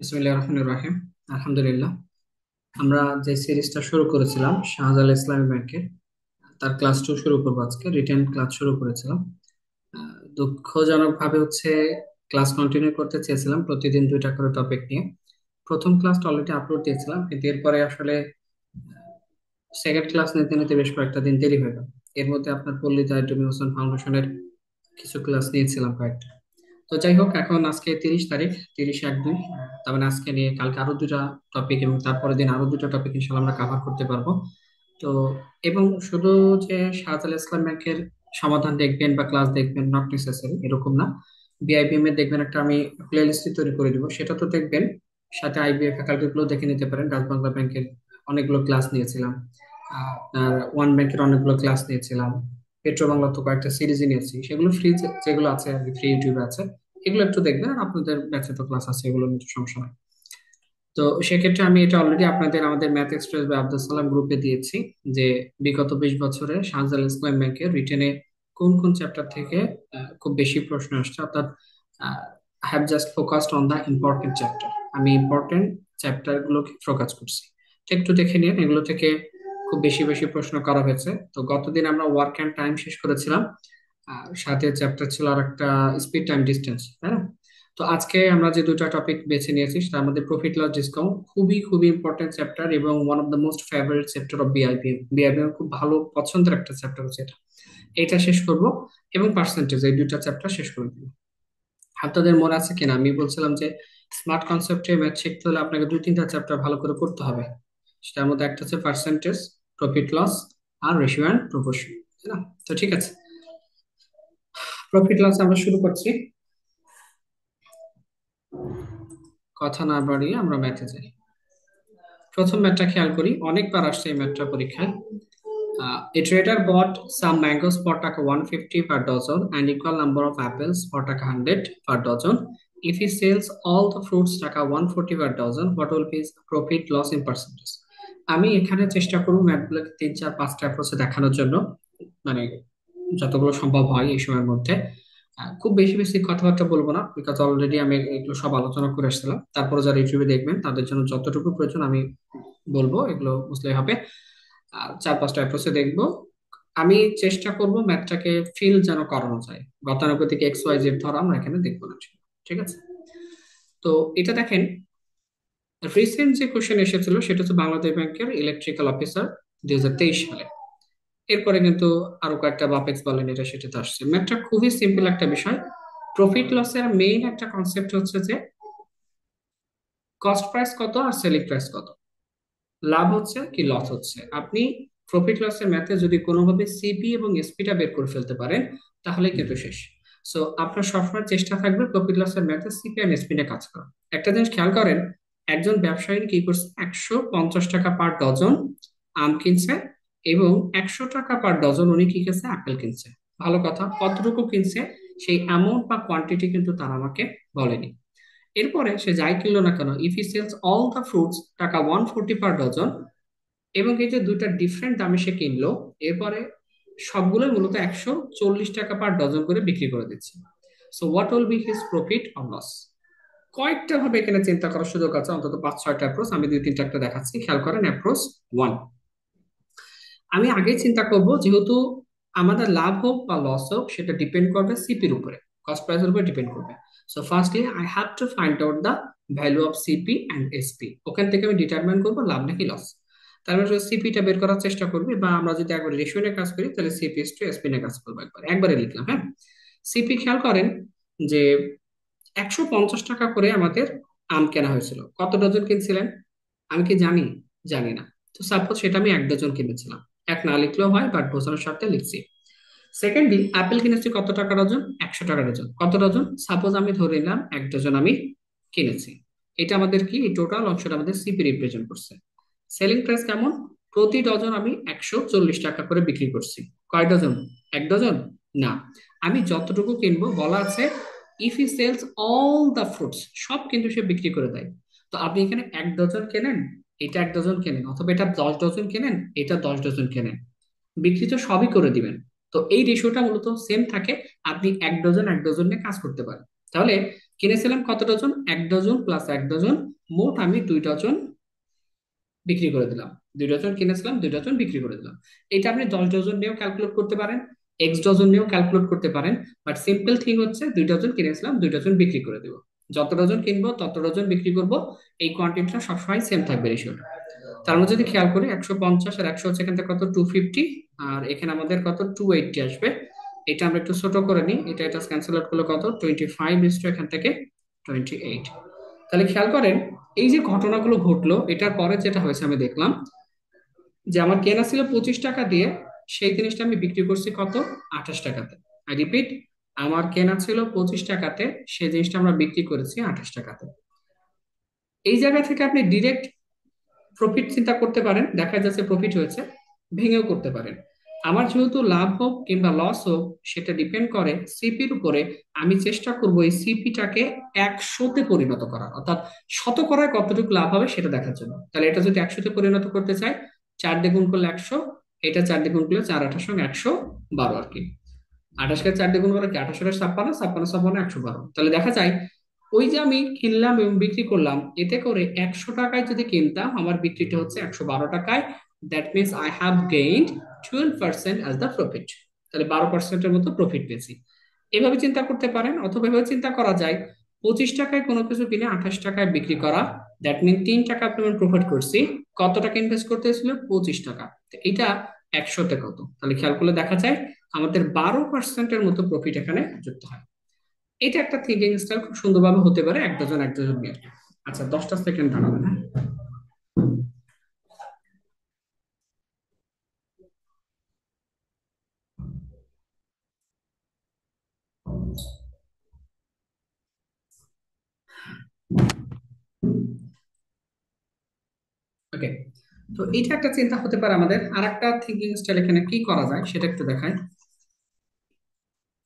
বিসমিল্লাহির রহমানির রহিম। আলহামদুলিল্লাহ। আমরা যে সিরিজটা শুরু করেছিলাম শাহজালাল ইসলামী ব্যাংকের, তার ক্লাস 2 শুরু করবো। আজকে রিটেন ক্লাস শুরু করেছিলাম। দুঃখজনক ভাবে ক্লাস কন্টিনিউ করতে চেয়েছিলাম প্রতিদিন দুইটা করে টপিক নিয়ে। প্রথম ক্লাসটা অলরেডি আপলোড দিয়েছিলাম, কিন্তু এরপরে আসলে সেকেন্ড ক্লাস নিতে নিতে বেশ কয়েকটা দিন দেরি হয়ে গেল। এর মধ্যে আপনার পল্লী দায়িত্ব হোসেন ফাউন্ডেশনের কিছু ক্লাস নিয়েছিলাম কয়েকটা। তো যাই হোক, এখন আজকে 30 তারিখ, 30/1/2। তার মানে আজকে নিয়ে কালকে আরো দুটা টপিক এবং তারপরের দিন আরো দুটো টপিক ইনশাল্লাহ আমরা কাভার করতে পারবো। তো এবং শুধু যে শাহজালাল ইসলাম ব্যাংকের সমাধান দেখবেন বা ক্লাস দেখবেন, নট নেসেসারি এরকম না। বিআইবিএম এর দেখবেন একটা আমি প্লেলিস্ট তৈরি করে দিব, সেটা তো দেখবেন। সাথে আইবিএ ফ্যাকাল্টি গুলো দেখে নিতে পারেন। রাজবাংলা ব্যাংকের অনেকগুলো ক্লাস নিয়েছিলাম, আপনার ওয়ান ব্যাংকের অনেকগুলো ক্লাস নিয়েছিলাম, পেট্রো বাংলা তো কয়েকটা সিরিজে নিয়েছি, সেগুলো ফ্রি, যেগুলো আছে আর কি, ফ্রি ইউটিউবে আছে। এগুলো একটু দেখবেন, আর আপনাদের ব্যাচে তো ক্লাস আছে, এগুলো নিয়ে সমস্যা নয়। তো সেক্ষেত্রে আমি এটা অলরেডি আপনাদের আমাদের ম্যাথ এক্সপ্রেস বা আব্দুল সালাম গ্রুপে দিয়েছি যে বিগত 20 বছরে শাহজালাল ইসলাম ব্যাংকের রিটেনে কোন কোন চ্যাপ্টার থেকে খুব বেশি প্রশ্ন আসছে, অর্থাৎ have just focused on the important chapter. আমি ইম্পর্টেন্ট চ্যাপ্টার গুলোকে ফোকাস করছি। তো একটু দেখে নিন, এগুলো থেকে খুব বেশি বেশি প্রশ্ন করা হয়েছে। তো গতদিন আমরা ওয়ার্ক অ্যান্ড টাইম শেষ করেছিলাম, আর সাথে চ্যাপ্টার ছিল আর একটা স্পিড টাইম ডিস্টেন্স, তাই না? তো আজকে আমরা যে দুটো টপিক বেছে নিয়েছি তার মধ্যে প্রফিট লস ডিসকাউন্ট খুবই খুবই ইম্পর্টেন্ট চ্যাপ্টার এবং one of the most favourite chapter of BIBM. BIBM খুব ভালো পছন্দের একটা চ্যাপ্টার হচ্ছে এটা। এটা শেষ করব এবং পার্সেন্টেজ, এই দুটো চ্যাপ্টার শেষ করে দিব। আপনাদের মনে আছে কিনা আমি বলছিলাম যে স্মার্ট কনসেপ্টে ম্যাথ শিখতে হলে আপনাকে দুই তিনটা চ্যাপ্টার ভালো করে করতে হবে। সেটার মধ্যে একটা হচ্ছে পার্সেন্টেজ, প্রফিট লস, আর রেশিও অ্যান্ড প্রপোর্শন, তাই না? তো ঠিক আছে, প্রফিট লস আমরা শুরু করছি। কথা না বাড়িয়ে আমরা ম্যাথে যাই। প্রথম ম্যাথটা খেয়াল করি, অনেকবার আসছে এই ম্যাথটা পরীক্ষায়। A trader bought some mangoes for taka 150 per dozen and equal number of apples for taka 100 per dozen. If he sells all the fruits taka 140 per dozen, what will be his profit loss in percentage? আমি এখানে চেষ্টা করব ম্যাথগুলোকে 3 4 5টা অ্যাপ্রোচে দেখানোর জন্য, মানে যতগুলো সম্ভব হয় এই সময়ের মধ্যে। খুব বেশি বেশি কথাবার্তা বলবো না, বিকজ অলরেডি আমি এগুলো সব আলোচনা করে আসছিলাম। তারপরে যারা ইউটিউবে দেখবেন তাদের জন্য যতটুকু প্রয়োজন আমি বলবো, এগুলো বুঝলেই হবে। 4 5টা অ্যাপ্রোচে দেখবো। আমি চেষ্টা করব ম্যাথটাকে ফিল যেন করানো যায়। গতানুগতিক XYZ ধরা আমরা এখানে দেখবো না, ঠিক আছে? তো এটা দেখেন, রিসেন্ট যে কোশ্চেন এসেছিল সেটা হচ্ছে বাংলাদেশ ব্যাংকের ইলেকট্রিক্যাল অফিসার 2023 সালে। এরপরে কিন্তু আরো কয়েকটা বাপেক্স বলেন, এটা সেটাতে আসছে। ম্যাথটা খুবই সিম্পল একটা বিষয়। প্রফিট লসের মেইন একটা কনসেপ্ট হচ্ছে যে কস্ট প্রাইস কত আর সেলিং প্রাইস কত, লাভ হচ্ছে কি লস হচ্ছে। আপনি প্রফিট লসের ম্যাথে যদি কোনোভাবে সিপি এবং এসপিটা বের করে ফেলতে পারেন তাহলে কিন্তু শেষ। সো আপনার সবসময় চেষ্টা থাকবে প্রফিট লসের ম্যাথে সিপি আর এসপি নিয়ে কাজ করা। একটা জিনিস খেয়াল করেন, একজন ব্যবসায়ী কি করছে, 150 টাকা পার ডজন আম কিনছে এবং 100 টাকা পার ডজন উনি কি কিনছে, আপেল কিনছে। ভালো কথা, কতটুকু কিনছে সেই অ্যামাউন্ট বা কোয়ান্টিটি কিন্তু তারা আমাকে বলেনি। এরপরে সে যাই কিনলো না কেন, if he sells all the fruits টাকা 140 পার ডজন, এবং এই যে দুইটা ডিফারেন্ট দামে সে কিনলো, এরপরে সবগুলোই মূলত 140 টাকা পার ডজন করে বিক্রি করে দিচ্ছে। So what will be his profit or loss? কয়েকটা ভাবে এখানে চিন্তা করার সুযোগ আছে, অন্তত 5 6টা অ্যাপ্রোচ, আমি দুই তিনটা একটা দেখাচ্ছি। খেয়াল করেন, অ্যাপ্রোচ ওয়ান, আমি আগে চিন্তা করব যেহেতু আমাদের লাভ হোক বা লস হোক সেটা ডিপেন্ড করবে সিপির উপরে, কস্ট প্রাইসের উপরে ডিপেন্ড করবে। So firstly I have to find out the value of CP and SP. ওখান থেকে আমি ডিটারমাইন করবো লাভ নাকি লস। তারপরে সিপিটা বের করার চেষ্টা করবি, বা আমরা যদি একবার রেশিও নিয়ে কাজ করি তাহলে সিপি টু এসপি নিয়ে কাজ করবো। একবারে লিখলাম, হ্যাঁ। সিপি খেয়াল করেন যে 150 টাকা করে আমাদের আম কেনা হয়েছিল। কত ডজন কিনছিলেন আমি কি জানি? জানি না। তো সাপোজ সেটা আমি 1 ডজন কিনেছিলাম, এক না লিখলেও হয়, বাট বোঝানোর সাথে লিখছি। সেকেন্ডলি আপেল কিনেছি কত টাকা ডজন, 100 টাকা ডজন। কত ডজন? সাপোজ আমি ধরে নিলাম 1 ডজন আমি কিনেছি। এটা আমাদের কি, এই টোটাল অংশটা আমাদের সিপি রিপ্রেজেন্ট করছে। সেলিং প্রাইস কেমন? প্রতি ডজন আমি 140 টাকা করে বিক্রি করছি। কয় ডজন? 1 ডজন না, আমি যতটুকু কিনবো বলা আছে if he sells all the fruits, সব কিন্তু সে বিক্রি করে দেয়। তো আপনি এখানে 1 ডজন কেনেন, এটা 1 ডজন কেনেন, অথবা এটা 10 ডজন কেনেন, এটা 10 ডজন কেনেন, বিক্রি তো সবই করে দিবেন। তো এই রেশিওটা মূলত সেম থাকে, আপনি 1 ডজন 1 ডজন নিয়ে কাজ করতে পারেন। তাহলে কিনেছিলাম কত ডজন? 1 ডজন প্লাস 1 ডজন, মোট আমি 2 ডজন বিক্রি করে দিলাম। 2 ডজন কিনেছিলাম, 2 ডজন বিক্রি করে দিলাম। এটা আপনি 10 ডজন নিয়েও ক্যালকুলেট করতে পারেন, X ডজন নিয়েও ক্যালকুলেট করতে পারেন। বাট সিম্পল থিং হচ্ছে 2 ডজন কিনেছিলাম, 2 ডজন বিক্রি করে দেবো। যত ডজন কিনবো তত ডজন বিক্রি করব। এই কোয়ান্টিটিটা সবসময় সেম থাকবে, রেশিওটা। তার মধ্যে যদি খেয়াল করি 150 আর 100 হচ্ছে এখান থেকে কত, 250, আর এখানে আমাদের কত, 280 আসবে। এটা আমরা একটু ছোট করে নিই, এটা এটা ক্যান্সেল আউট করলে কত, 25 ইস এখান থেকে 28। তাহলে খেয়াল করেন, এই যে ঘটনাগুলো ঘটলো, এটার পরে যেটা হয়েছে আমি দেখলাম যে আমার কেনা ছিল 25 টাকা দিয়ে, সেই জিনিসটা আমি বিক্রি করছি কত, 28 টাকাতে। আই রিপিট, আমার কেনা ছিল 25 টাকাতে, সেই জিনিসটা আমরা বিক্রি করেছি 28 টাকাতে। এই জায়গা থেকে আপনি ডিরেক্ট প্রফিট চিন্তা করতে পারেন, দেখা যাচ্ছে প্রফিট হয়েছে, ভেঙেও করতে পারেন। আমার যেহেতু লাভ হোক কিংবা লস হোক, সেটা ডিপেন্ড করে সিপির উপরে। আমি চেষ্টা করব এই সিপিটাকে 100-তে পরিণত করার, অর্থাৎ শতকরায় কতটুকু লাভ হবে সেটা দেখার জন্য। তাহলে এটা যদি 100-তে পরিণত করতে চাই, 4 দিয়ে গুণ করলে 100, এটা 4 দিয়ে গুণ করলে 4 8 112 আর কি। 28-কে 4 দিয়ে গুণ করলে কি, 28 56, 56 56 112। তাহলে দেখা যায় ওই যে আমি কিনলাম এবং বিক্রি করলাম, এতে করে 100 টাকায় যদি কিনতাম, আমার বিক্রিটা হচ্ছে 112 টাকায়। That means I have gained 12% as the profit. তাহলে 12%-এর মতো প্রফিট পেয়েছি। এভাবে চিন্তা করতে পারেন, অথবা এভাবে চিন্তা করা যায়, 25 টাকায় কোনো কিছু কিনে 28 টাকায় বিক্রি করা। দ্যাট মিন 3 টাকা পেমেন্ট প্রফিট করছি। কত টাকা ইনভেস্ট করতে হয়েছিল? 25 টাকা। তো এটা 100-তে কত? তাহলে খেয়াল করলে দেখা যায় আমাদের 12%-এর মতো প্রফিট এখানে যুক্ত হয়। এটা একটা থিঙ্কিং স্টাইল, খুব সুন্দরভাবে হতে পারে 1 ডজন 1 ডজন নিয়ে। আচ্ছা, 10টা সেকেন্ড দাঁড়াবেন, হ্যাঁ। ওকে, তো এইটা একটা চিন্তা হতে পারে আমাদের। আর একটা থিঙ্কিং স্টাইল এখানে কি করা যায় সেটা একটু দেখায়।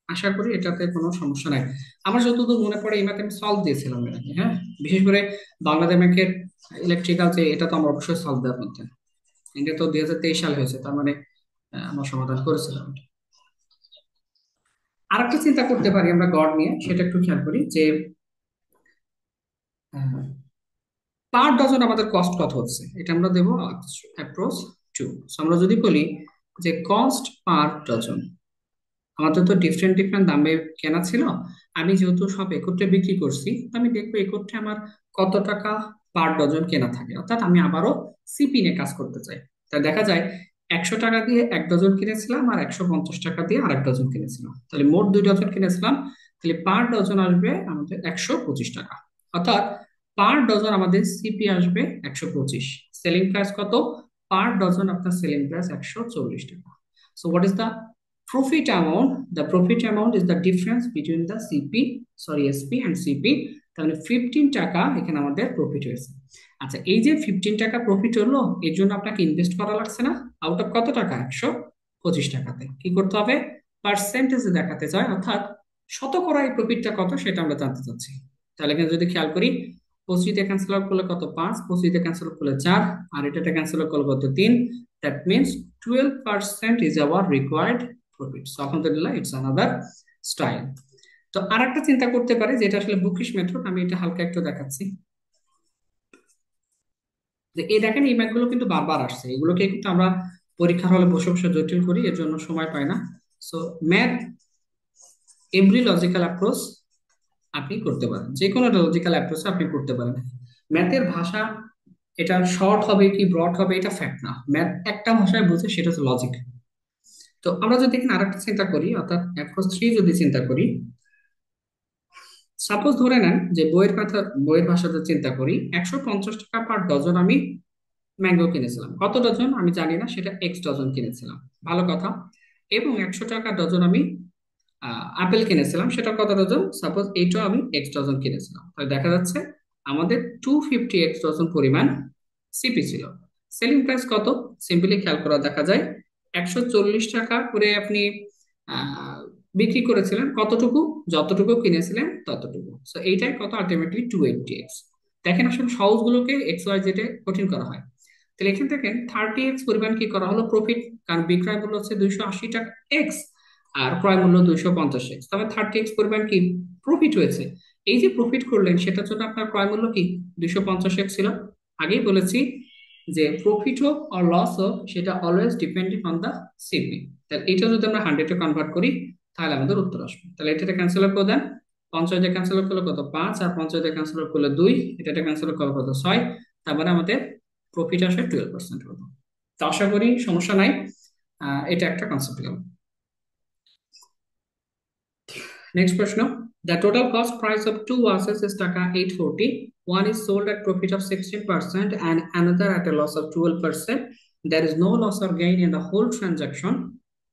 আশা করি এটাতে কোনো সমস্যা নাই। আমার যতদূর মনে পড়ে এই ম্যাথ আমি সলভ দিয়েছিলাম এর আগে, হ্যাঁ। বিশেষ করে বাংলাদেশ ব্যাংকের ইলেকট্রিক্যাল, যে এটা তো আমরা অবশ্যই সলভ দেওয়ার মধ্যে। এটা তো 2023 সাল হয়েছে, তার মানে আমরা সমাধান করেছিলাম। আর একটা চিন্তা করতে পারি আমরা গড় নিয়ে, সেটা একটু খেয়াল করি যে পার ডজন আমাদের কস্ট কত হচ্ছে, এটা আমরা দেবো অ্যাপ্রোচ 2। আমরা যদি বলি যে কস্ট পার ডজন, আমাদের তো ডিফারেন্ট ডিফারেন্ট দামে কেনা ছিল। আমি যেহেতু সব একত্রে বিক্রি করছি, তো আমি দেখবো একত্রে আমার কত টাকা পার ডজন কেনা থাকে, অর্থাৎ আমি আবারও সিপি নিয়ে কাজ করতে চাই। তাই দেখা যায় 100 টাকা দিয়ে 1 ডজন কিনেছিলাম, আর 150 টাকা দিয়ে আর 1 ডজন কিনেছিলাম, তাহলে মোট 2 ডজন কিনেছিলাম। তাহলে পার ডজন আসবে আমাদের 125 টাকা। অর্থাৎ পার ডজন আমাদের সিপি আসবে 125। সেলিং প্রাইস কত? পার ডজন আপনার সেলিং প্রাইস 140 টাকা। So what is the profit amount? The profit amount is the difference between the CP, sorry, SP and CP। তাহলে 15 টাকা এখানে আমাদের প্রফিট হয়েছে। আচ্ছা, এই যে 15 টাকা প্রফিট হলো, এর জন্য আপনাকে ইনভেস্ট করা লাগছে না? আউট অফ কত টাকা? 125 টাকাতে কি করতে হবে? পার্সেন্টেজে দেখাতে চাই, অর্থাৎ শতকরা এই প্রফিটটা কত সেটা আমরা জানতে চাচ্ছি। তাহলে এখানে যদি খেয়াল করি, 25 দিয়ে ক্যান্সেল আউট করলে কত, 5, 25 দিয়ে ক্যান্সেল আউট করলে 4, আর এটা ক্যান্সেল আউট করলে কত, 3। That means 12% is our required profit. So আলহামদুলিল্লাহ, ইটস আনাদার স্টাইল। তো আর একটা চিন্তা করতে পারি, যেটা আসলে বুকিশ মেথড, আমি এটা হালকা একটু দেখাচ্ছি। যে এই দেখেন, এই ম্যাথগুলো কিন্তু বারবার আসছে, এগুলোকে কিন্তু আমরা পরীক্ষার হলে বসে বসে জটিল করি, এর জন্য সময় পাই না। So math, every logical approach আপনি করতে পারেন, যে কোনো লজিক্যাল অ্যাপ্রোচ আপনি করতে পারেন। ম্যাথের ভাষা, এটা শর্ট হবে কি ব্রড হবে এটা ফ্যাক্ট না, ম্যাথ একটা ভাষায় বুঝে, সেটা হচ্ছে লজিক। তো আমরা যদি এখানে আরেকটা চিন্তা করি, অর্থাৎ অ্যাপ্রোচ 3 যদি চিন্তা করি, সাপোজ ধরে নেন যে বইয়ের ভাষাতে চিন্তা করি, 150 টাকা পার ডজন আমি ম্যাঙ্গো কিনেছিলাম। কত ডজন আমি জানি না, সেটা X ডজন কিনেছিলাম, ভালো কথা। এবং 100 টাকা ডজন আমি আপেল কিনেছিলাম, সেটা কত ডজন, সাপোজ এইটাও আমি X ডজন কিনেছিলাম। তাহলে দেখা যাচ্ছে আমাদের 250 X ডজন পরিমাণ সিপি ছিল। সেলিং প্রাইস কত? সিম্পলি খেয়াল করা দেখা যায় 140 টাকা করে আপনি আহ, বিক্রি করেছিলেন কতটুকু? যতটুকু কিনেছিলেন ততটুকু। সো এইটাই কত, আলটিমেটলি 280 এক্স। দেখেন আসলে সহজগুলোকে এক্স ওয়াই জেডে কঠিন করা হয়। তাহলে এখানে দেখেন 30 এক্স পরিমাণ কি করা হলো, প্রফিট। কারণ বিক্রয় মূল্য হচ্ছে 280 টাকা এক্স, আর ক্রয় মূল্য 250 এক্স, তবে 30 এক্স পরিমাণ কি প্রফিট হয়েছে। এই যে প্রফিট করলেন সেটার জন্য আপনার ক্রয় মূল্য কি 250 ছিল। আগেই বলেছি যে প্রফিট হোক আর লস হোক সেটা always depending on the CP. তাহলে এটা যদি আমরা 100-এ কনভার্ট করি তাহলে আমাদের উত্তর আসবে। তাহলে এটা ক্যান্সেল করে দেন। 50 দিয়ে ক্যান্সেল করলে কত 5, আর 50 দিয়ে ক্যান্সেল করলে 2, এটা ক্যান্সেল করলে কত 6। তারপরে আমাদের প্রফিট আসে 12% মতো। তো আশা করি সমস্যা নাই। এটা একটা কনসেপ্ট গেল। নেক্সট প্রশ্ন, the total cost price of two vases is টাকা 840. One is sold at profit of 16% and another at a loss of 12%. There is no loss or gain in the whole transaction.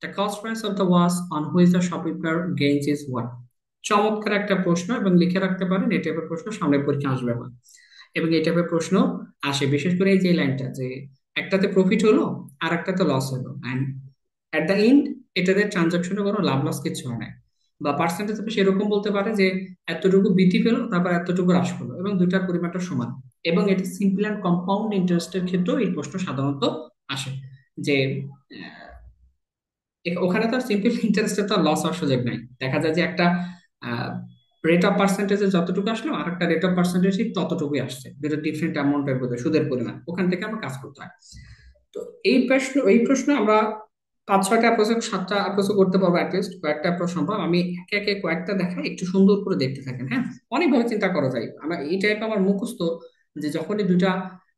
The cost price of the vase on which the shopkeeper gains is what? চমৎকার একটা প্রশ্ন, এবং লিখে রাখতে পারেন এই টাইপের প্রশ্ন সামনের পরীক্ষা আসবে আবার। এবং এই টাইপের প্রশ্ন আসে বিশেষ করে এই যে লাইনটা, যে একটাতে প্রফিট হলো আর একটাতে লস হলো, এন্ড এট দ্য এন্ড এটাতে ট্রানজাকশনে কোনো লাভ লস কিছু হয় না, বা পার্সেন্টেজ সেরকম বলতে পারে যে এতটুকু বৃদ্ধি পেলো তারপর এতটুকু হ্রাস পেলো এবং দুইটার পরিমাণটা সমান। এবং এটি সিম্পল অ্যান্ড কম্পাউন্ড ইন্টারেস্টের ক্ষেত্রেও এই প্রশ্ন সাধারণত আসে, যে ওখানে তো সিম্পল ইন্টারেস্টের তো লস হওয়ার সুযোগ নাই। দেখা যায় যে একটা রেট অফ পার্সেন্টেজে যতটুকু আসলো আর একটা রেট অফ পার্সেন্টেজ ততটুকুই আসছে, দুটো ডিফারেন্ট অ্যামাউন্টের মধ্যে সুদের পরিমাণ, ওখান থেকে আমরা কাজ করতে হয়। তো এই প্রশ্ন আমরা 5-6টা অ্যাপ্রোচ 7টা অ্যাপ্রোচ করতে পারবো, অ্যাটলিস্ট কয়েকটা অ্যাপ্রোচ সম্ভব। আমি একে একে কয়েকটা দেখাই, একটু সুন্দর করে দেখতে থাকেন। হ্যাঁ, অনেকভাবে চিন্তা করা যায়। আমরা এই টাইপ আমার মুখস্থ, যে যখনই দুইটা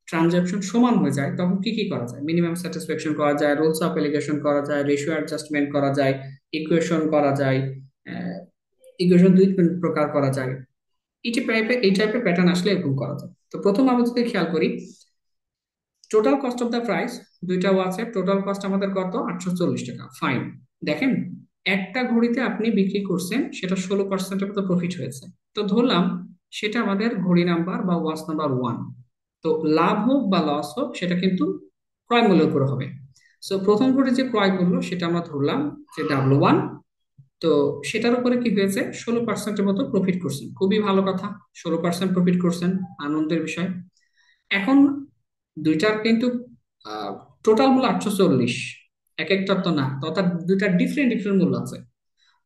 ট্রানজাকশন সমান হয়ে যায় তখন কি কি করা যায়, মিনিমাম স্যাটিসফ্যাকশন করা যায়, রুলস অফ এলিগেশন করা যায়, রেশিও অ্যাডজাস্টমেন্ট করা যায়, ইকুয়েশন করা যায়, ইকুয়েশন দুই প্রকার করা যায়। এই টাইপের প্যাটার্ন আসলে এরকম করা যায়। তো প্রথম আমরা যদি খেয়াল করি total cost of the price, দুইটাও আছে, টোটাল কস্ট আমাদের কত 840 টাকা। ফাইন। দেখেন একটা ঘড়িতে আপনি বিক্রি করছেন সেটা 16%-এর মতো প্রফিট হয়েছে। তো ধরলাম সেটা আমাদের ঘড়ি নাম্বার বা ওয়াচ নাম্বার 1। তো লাভ হোক বা লস হোক সেটা কিন্তু ক্রয় মূল্যের উপর হবে। সো প্রথম ঘড়ি যে ক্রয় মূল্য সেটা আমরা ধরলাম যে W1। তো সেটার উপরে কি হয়েছে 16%-এর মতো প্রফিট করছেন, খুবই ভালো কথা। 16% প্রফিট করছেন, আনন্দের বিষয়। এখন দুইটার কিন্তু টোটাল মূল্য 840, এক একটার তো না, তো তার দুইটা ডিফারেন্ট ডিফারেন্ট মূল্য আছে।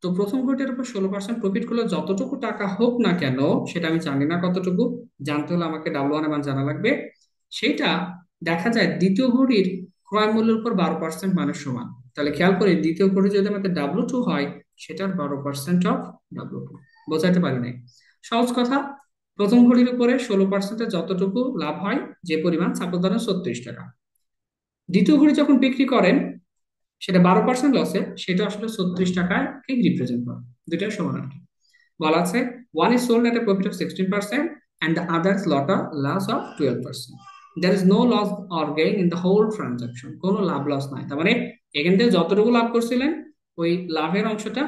তো প্রথম ঘটির উপর 16% প্রফিট করলে যতটুকু টাকা হোক না কেন, সেটা আমি জানি না কতটুকু, জানতে হলে আমাকে W1 এর মান জানা লাগবে। সেটা দেখা যায় দ্বিতীয় ঘড়ির ক্রয় মূল্যের উপর 12% মানের সমান। তাহলে খেয়াল করি দ্বিতীয় ঘড়ি যদি আমাদের W2 হয় সেটার 12% অফ W2। বোঝাতে পারি নাই? সহজ কথা, প্রথম ঘড়ির উপরে 16%-এ যতটুকু লাভ হয়, যে পরিমাণ, সাপোজ ধরেন 36 টাকা, দ্বিতীয় ঘড়ি যখন বিক্রি করেন সেটা 12% লসে, সেটা আসলে 36 টাকায় রিপ্রেজেন্ট করে। দুইটা সমান আর কি। বলা আছে one is sold at A profit of 16% and the other is lot a loss of 12%. There is no loss or gain in the whole transaction. কোনো লাভ লস নাই। তার মানে এখান থেকে যতটুকু লাভ করছিলেন ওই লাভের অংশটা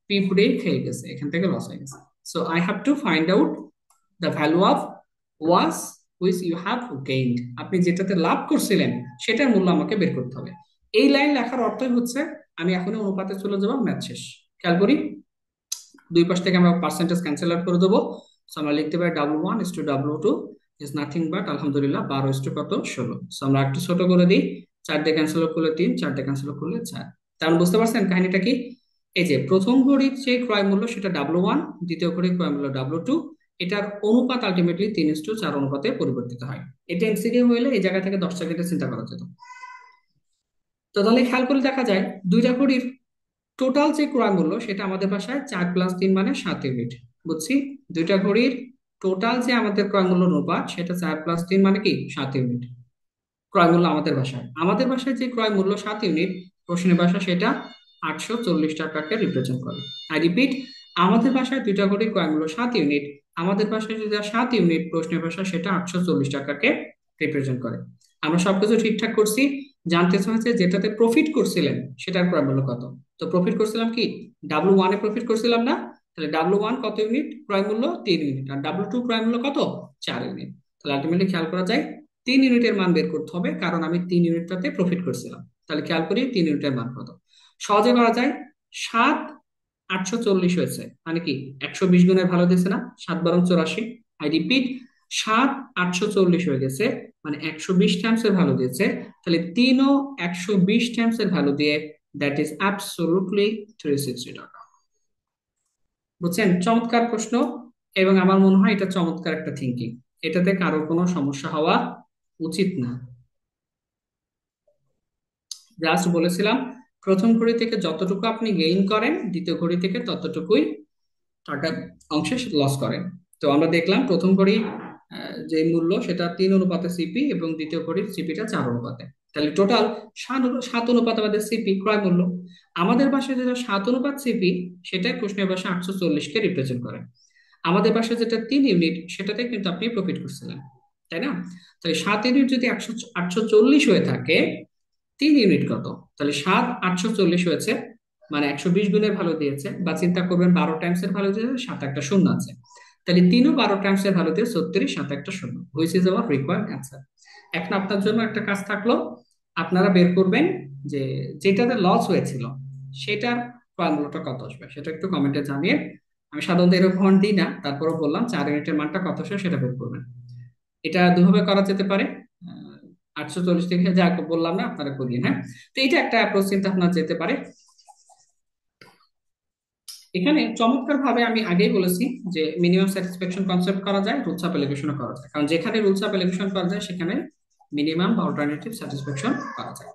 পিঁপড়েই খেয়ে গেছে, এখান থেকে লস হয়ে গেছে। So I have to find out the value of was which you have gained. আপনি যেটাতে লাভ করছিলেন সেটার মূল্য আমাকে বের করতে হবে। এই লাইন লেখার অর্থই হচ্ছে আমি এখনই অনুপাতে চলে যাবো, ম্যাথ শেষ। খেয়াল করি দুই পাশ থেকে আমরা পার্সেন্টেজ ক্যান্সেল আউট করে দেবো। সো আমরা লিখতে পারি W1:W2 ইজ নাথিং বাট আলহামদুলিল্লাহ 12 কত 16। সো আমরা একটু ছোট করে দিই, 4 দিয়ে ক্যান্সেল করলে 3, 4 দিয়ে ক্যান্সেল করলে 4। তাহলে বুঝতে পারছেন কাহিনীটা কি? এই যে প্রথম ঘড়ির যে ক্রয় মূল্য সেটা W1, দ্বিতীয় ঘড়ির ক্রয় মূল্য W2, এটার অনুপাত আলটিমেটলি 3:4 অনুপাতে পরিবর্তিত হয়। এটা এমসিকিউ হলে এই জায়গা থেকে 10 সেকেন্ডে চিন্তা করা যেত। তো তাহলে খেয়াল করে দেখা যায় দুইটা ঘড়ির টোটাল যে ক্রয় মূল্য সেটা আমাদের ভাষায় 4+3 মানে 7 ইউনিট। বুঝছি? দুইটা ঘড়ির টোটাল যে আমাদের ক্রয় মূল্য অনুপাত সেটা 4+3 মানে কি 7 ইউনিট ক্রয় মূল্য আমাদের ভাষায় যে ক্রয় মূল্য 7 ইউনিট, প্রশ্নের ভাষা সেটা 840 টাকাকে রিপ্রেজেন্ট করে। আই রিপিট, আমাদের ভাষায় দুইটা ঘড়ির ক্রয় মূল্য 7 ইউনিট, আমাদের ভাষায় যেটা 7 ইউনিট, প্রশ্নের ভাষা সেটা 840 টাকাকে রিপ্রেজেন্ট করে। আমরা সবকিছু ঠিকঠাক করছি। জানতে চাইছে যেটাতে প্রফিট করছিলেন সেটার ক্রয় মূল্য কত। তো প্রফিট করছিলাম কি W1-এ প্রফিট করছিলাম না, তাহলে W1 কত ইউনিট ক্রয় মূল্য 3 ইউনিট, আর W2 ক্রয় মূল্য কত 4 ইউনিট। তাহলে আলটিমেটলি খেয়াল করা যায় 3 ইউনিটের মান বের করতে হবে, কারণ আমি 3 ইউনিটটাতে প্রফিট করছিলাম। তাহলে খেয়াল করি 3 ইউনিটের মান কত। সহজে করা যায়। 7 840 হয়েছে মানে কি 120 গুণের ভালো দিয়েছে না, 7 × 84। আই রিপিট, 7 840 হয়ে গেছে, মানে 120 টাইমস এর ভ্যালু দিয়েছে। তাহলে 3ও 120 টাইমস এর ভ্যালু দিয়ে দ্যাট ইজ অ্যাবসলিউটলি 360 টাকা। বুঝছেন, চমৎকার প্রশ্ন। এবং আমার মনে হয় এটা চমৎকার একটা থিঙ্কিং। এটাতে কারো কোনো সমস্যা হওয়া উচিত না। জাস্ট বলেছিলাম প্রথম ঘড়ি থেকে যতটুকু আপনি গেইন করেন দ্বিতীয় ঘড়ি থেকে ততটুকুই টাকার অংশে লস করেন। তো আমরা দেখলাম প্রথম ঘড়ি যে মূল্য সেটা 3 অনুপাতে সিপি এবং দ্বিতীয় ঘড়ির সিপিটা 4 অনুপাতে। তাহলে টোটাল 7 অনুপাত আমাদের সিপি ক্রয় মূল্য। আমাদের পাশে যেটা 7 অনুপাত সিপি, সেটাই প্রশ্নের পাশে 840-কে রিপ্রেজেন্ট করে। আমাদের পাশে যেটা 3 ইউনিট, সেটাতে কিন্তু আপনি প্রফিট করছিলেন, তাই না? তাহলে 7 ইউনিট যদি 840 হয়ে থাকে, 3 ইউনিট কত? তাহলে 7 840 হয়েছে, মানে 120 গুণের ভ্যালু দিয়েছে। বা চিন্তা করবেন 12 টাইমস এর ভ্যালু দিয়েছে, সাথে একটা শূন্য আছে। তাহলে 3 ও 12 টাইমস এর ভ্যালু দিয়ে 36, সাথে একটা শূন্য, which is our required answer. এখন আপনার জন্য একটা কাজ থাকলো, আপনারা বের করবেন যে যেটাতে লস হয়েছিল সেটার মূল্যটা কত আসবে, সেটা একটু কমেন্টে জানিয়ে। আমি সাধারণত এরকম দিই না, তারপরও বললাম 4 ইউনিটের মানটা কত আসে সেটা বের করবেন। এটা দুভাবে করা যেতে পারে। 840 থেকে যা বললাম না, আপনারা করিয়ে, হ্যাঁ। তো এটা একটা অ্যাপ্রোচ চিন্তা ভাবনা যেতে পারে। এখানে চমৎকার ভাবে আমি আগেই বলেছি যে মিনিমাম স্যাটিসফ্যাকশন কনসেপ্ট করা যায়, রুলস অফ এলিগেশনও করা যায়। কারণ যেখানে রুলস অফ এলিগেশন করা যায় সেখানে মিনিমাম বা অল্টারনেটিভ স্যাটিসফ্যাকশন করা যায়।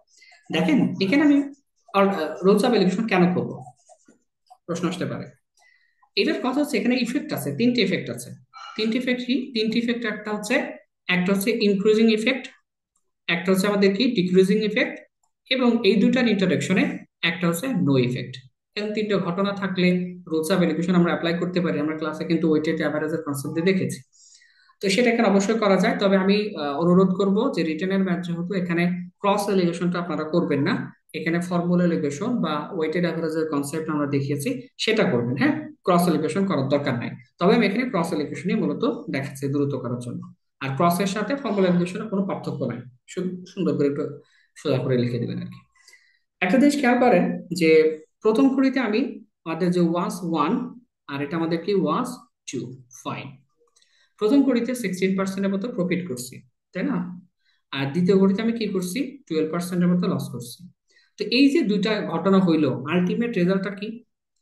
দেখেন এখানে আমি রুলস অফ এলিগেশন কেন করবো প্রশ্ন আসতে পারে। এটার কথা হচ্ছে এখানে ইফেক্ট আছে, 3টি ইফেক্ট আছে। 3টি ইফেক্ট কি? 3টি ইফেক্ট, একটা হচ্ছে ইনক্রিজিং ইফেক্ট, একটা হচ্ছে আমাদের কি ডিক্রিজিং ইফেক্ট, এবং এই দুটার ইন্টারাকশনে একটা হচ্ছে নো ইফেক্ট। এরকম 3টে ঘটনা থাকলে রুলস অফ এলিগেশন আমরা অ্যাপ্লাই করতে পারি। আমরা ক্লাসে কিন্তু ওয়েটেড অ্যাভারেজের কনসেপ্ট দেখেছি। তো সেটা এখানে অবশ্যই করা যায়, তবে আমি অনুরোধ করব যে রিটেনের ম্যাথ যেহেতু, এখানে ক্রস এলিগেশনটা আপনারা করবেন না। এখানে ফর্মুলা এলিগেশন বা ওয়েটেড অ্যাভারেজের কনসেপ্ট আমরা দেখিয়েছি, সেটা করবেন, হ্যাঁ। ক্রস এলিগেশন করার দরকার নাই। তবে আমি এখানে ক্রস এলিগেশনই মূলত দেখাচ্ছি দ্রুত করার জন্য। আর ক্রসের সাথে ফর্মুলা এলিগেশনের কোনো পার্থক্য নাই, শুধু সুন্দর করে একটু সোজা করে লিখে দিবেন আর কি। একটা জিনিস খেয়াল করেন যে প্রথম ঘড়িতে আমি, আমাদের যে ওয়াস ওয়ান, আর এটা আমাদের কি ওয়াস টু, ফাইন। প্রথম ঘড়িতে 16%-এর মতো প্রফিট করছি, তাই না? আর দ্বিতীয় ঘড়িতে আমি কি করছি? 12%-এর মতো লস করছি। তো এই যে দুইটা ঘটনা হইলো, আলটিমেট রেজাল্টটা কি?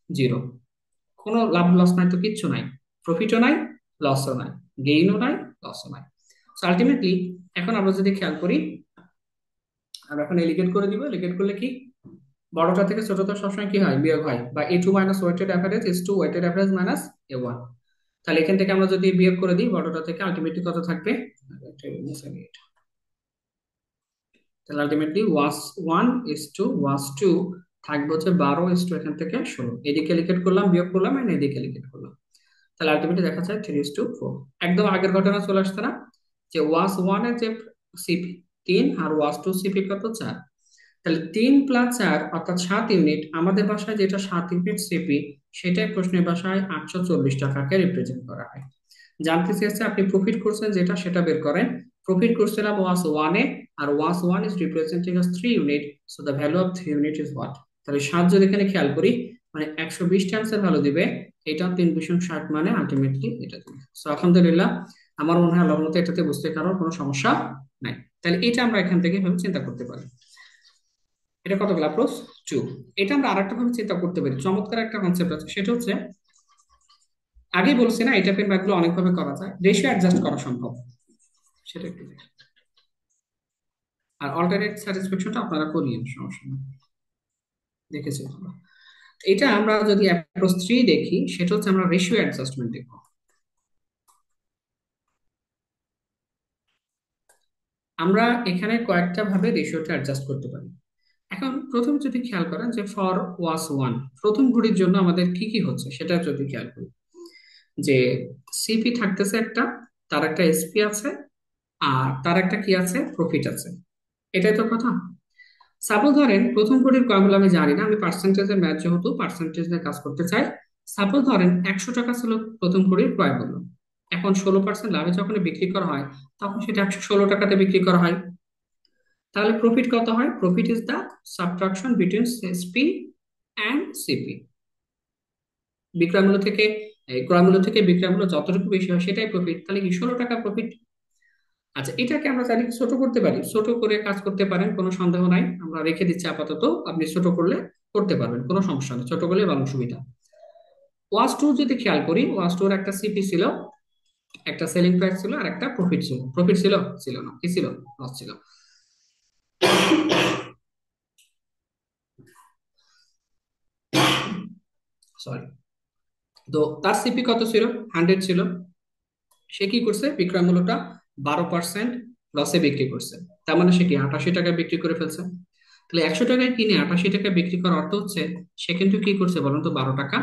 জিরো। কোনো লাভ লস নাই, তো কিচ্ছু নাই। প্রফিটও নাই, লসও নাই, গেইনও নাই, লসও নাই। আলটিমেটলি এখন আমরা যদি খেয়াল করি, আমরা এখন এলিগেট করে দিব। এলিগেট করলে কি, বড়টা থেকে ছোটটা সবসময় কি হয়? বিয়োগ হয়। বা A two minus weighted average is to weighted average minus A one. তাহলে এখান থেকে আমরা যদি বিয়োগ করে দিই বড়টা থেকে, আলটিমেটলি কত থাকবে? তাহলে ultimately was one is to was to থাকবে হচ্ছে 12 এখান থেকে 16। এদিকে লিখেট করলাম, বিয়োগ করলাম, এন্ড এদিকে লিখেট করলাম। তাহলে আলটিমেটলি দেখা যায় 3:4। একদম আগের ঘটনা চলে আসছে না, যে ওয়াস ওয়ান এর যে সিপি 3, আর ওয়াস টু সিপি কত? 4। তাহলে 3 + 4 অর্থাৎ 7 ইউনিট। আমাদের ভাষায় যেটা 7 ইউনিট সিপি, সেটাই প্রশ্নের ভাষায় 840 টাকাকে রিপ্রেজেন্ট করা হয়। জানতে চেয়েছে আপনি প্রফিট করছেন যেটা, সেটা বের করেন। প্রফিট করছিলাম ওয়াস ওয়ানে, আর was one is representing us 3 unit, so the value of 3 unit is what? তাহলে 7 যদি এখানে খেয়াল করি, মানে 120 টাইমস এর ভ্যালু দিবে। এটা 3/60, মানে আলটিমেটলি এটা দিবে। সো আলহামদুলিল্লাহ, আমার মনে হয় আল্লাহর মতো এটাতে বুঝতে কারোর কোনো সমস্যা নাই। তাহলে এটা আমরা এখান থেকে ভাবে চিন্তা করতে পারি। এটা কত গেল? অ্যাপ্রোচ 2। এটা আমরা আরেকটা ভাবে চিন্তা করতে পারি, চমৎকার একটা কনসেপ্ট আছে, সেটা হচ্ছে আগেই বলছি না, এই টাইপের ম্যাথগুলো অনেকভাবে করা যায়, রেশিও অ্যাডজাস্ট করা সম্ভব, সেটা একটু দেখি। আর অল্টারনেট স্যাটিসফ্যাকশনটা আপনারা করিয়ে, সমস্যা নেই, দেখেছি আমরা। এটা আমরা যদি অ্যাপ্রোচ 3 দেখি, সেটা হচ্ছে আমরা রেশিও অ্যাডজাস্টমেন্ট দেখব। আমরা এখানে কয়েকটা ভাবে রেশিওটা অ্যাডজাস্ট করতে পারি। এখন প্রথম যদি খেয়াল করেন যে ফর ওয়াস ওয়ান, প্রথম ঘড়ির জন্য আমাদের কি কি হচ্ছে সেটা যদি খেয়াল করি, যে সিপি থাকতেছে একটা, তার একটা এসপি আছে, আর তার একটা কি আছে? প্রফিট আছে। এটাই তো কথা। সাপোজ ধরেন প্রথম কোটির কয়গুলো আমি জানি না, আমি পার্সেন্টেজের ম্যাচ যেহেতু পার্সেন্টেজ নিয়ে কাজ করতে চাই। সাপোজ ধরেন 100 টাকা ছিল প্রথম কোটির ক্রয় মূল্য। এখন 16% লাভে যখন বিক্রি করা হয়, তখন সেটা 116 টাকাতে বিক্রি করা হয়। তাহলে প্রফিট কত হয়? Profit is the subtraction between SP and CP. বিক্রয় মূল্য থেকে ক্রয় মূল্য থেকে বিক্রয় মূল্য যতটুকু বেশি হয় সেটাই প্রফিট। তাহলে কি 16 টাকা প্রফিট? আচ্ছা, এটাকে আমরা চাইলে কি ছোট করতে পারি? ছোট করে কাজ করতে পারেন, কোনো সন্দেহ নাই। আমরা রেখে দিচ্ছি আপাতত, আপনি ছোট করলে করতে পারবেন, কোনো সমস্যা নেই, ছোট করলে ভালো সুবিধা। ওয়াশ টু যদি খেয়াল করি, ওয়াশ টুর একটা সিপি ছিল, একটা সেলিং প্রাইস ছিল, আর একটা প্রফিট ছিল। প্রফিট ছিল, ছিল না, কি ছিল, লস ছিল, সরি। তো তার সিপি কত ছিল? 100 ছিল। সে কি করছে, বিক্রয় মূল্যটা 12% লসে বিক্রি করছে। তার মানে সে কি 88 টাকায় বিক্রি করে ফেলছে। তাহলে 100 টাকায় কিনে 88 টাকায় বিক্রি করার অর্থ হচ্ছে সে কিন্তু কি করছে বলুন তো, 12 টাকা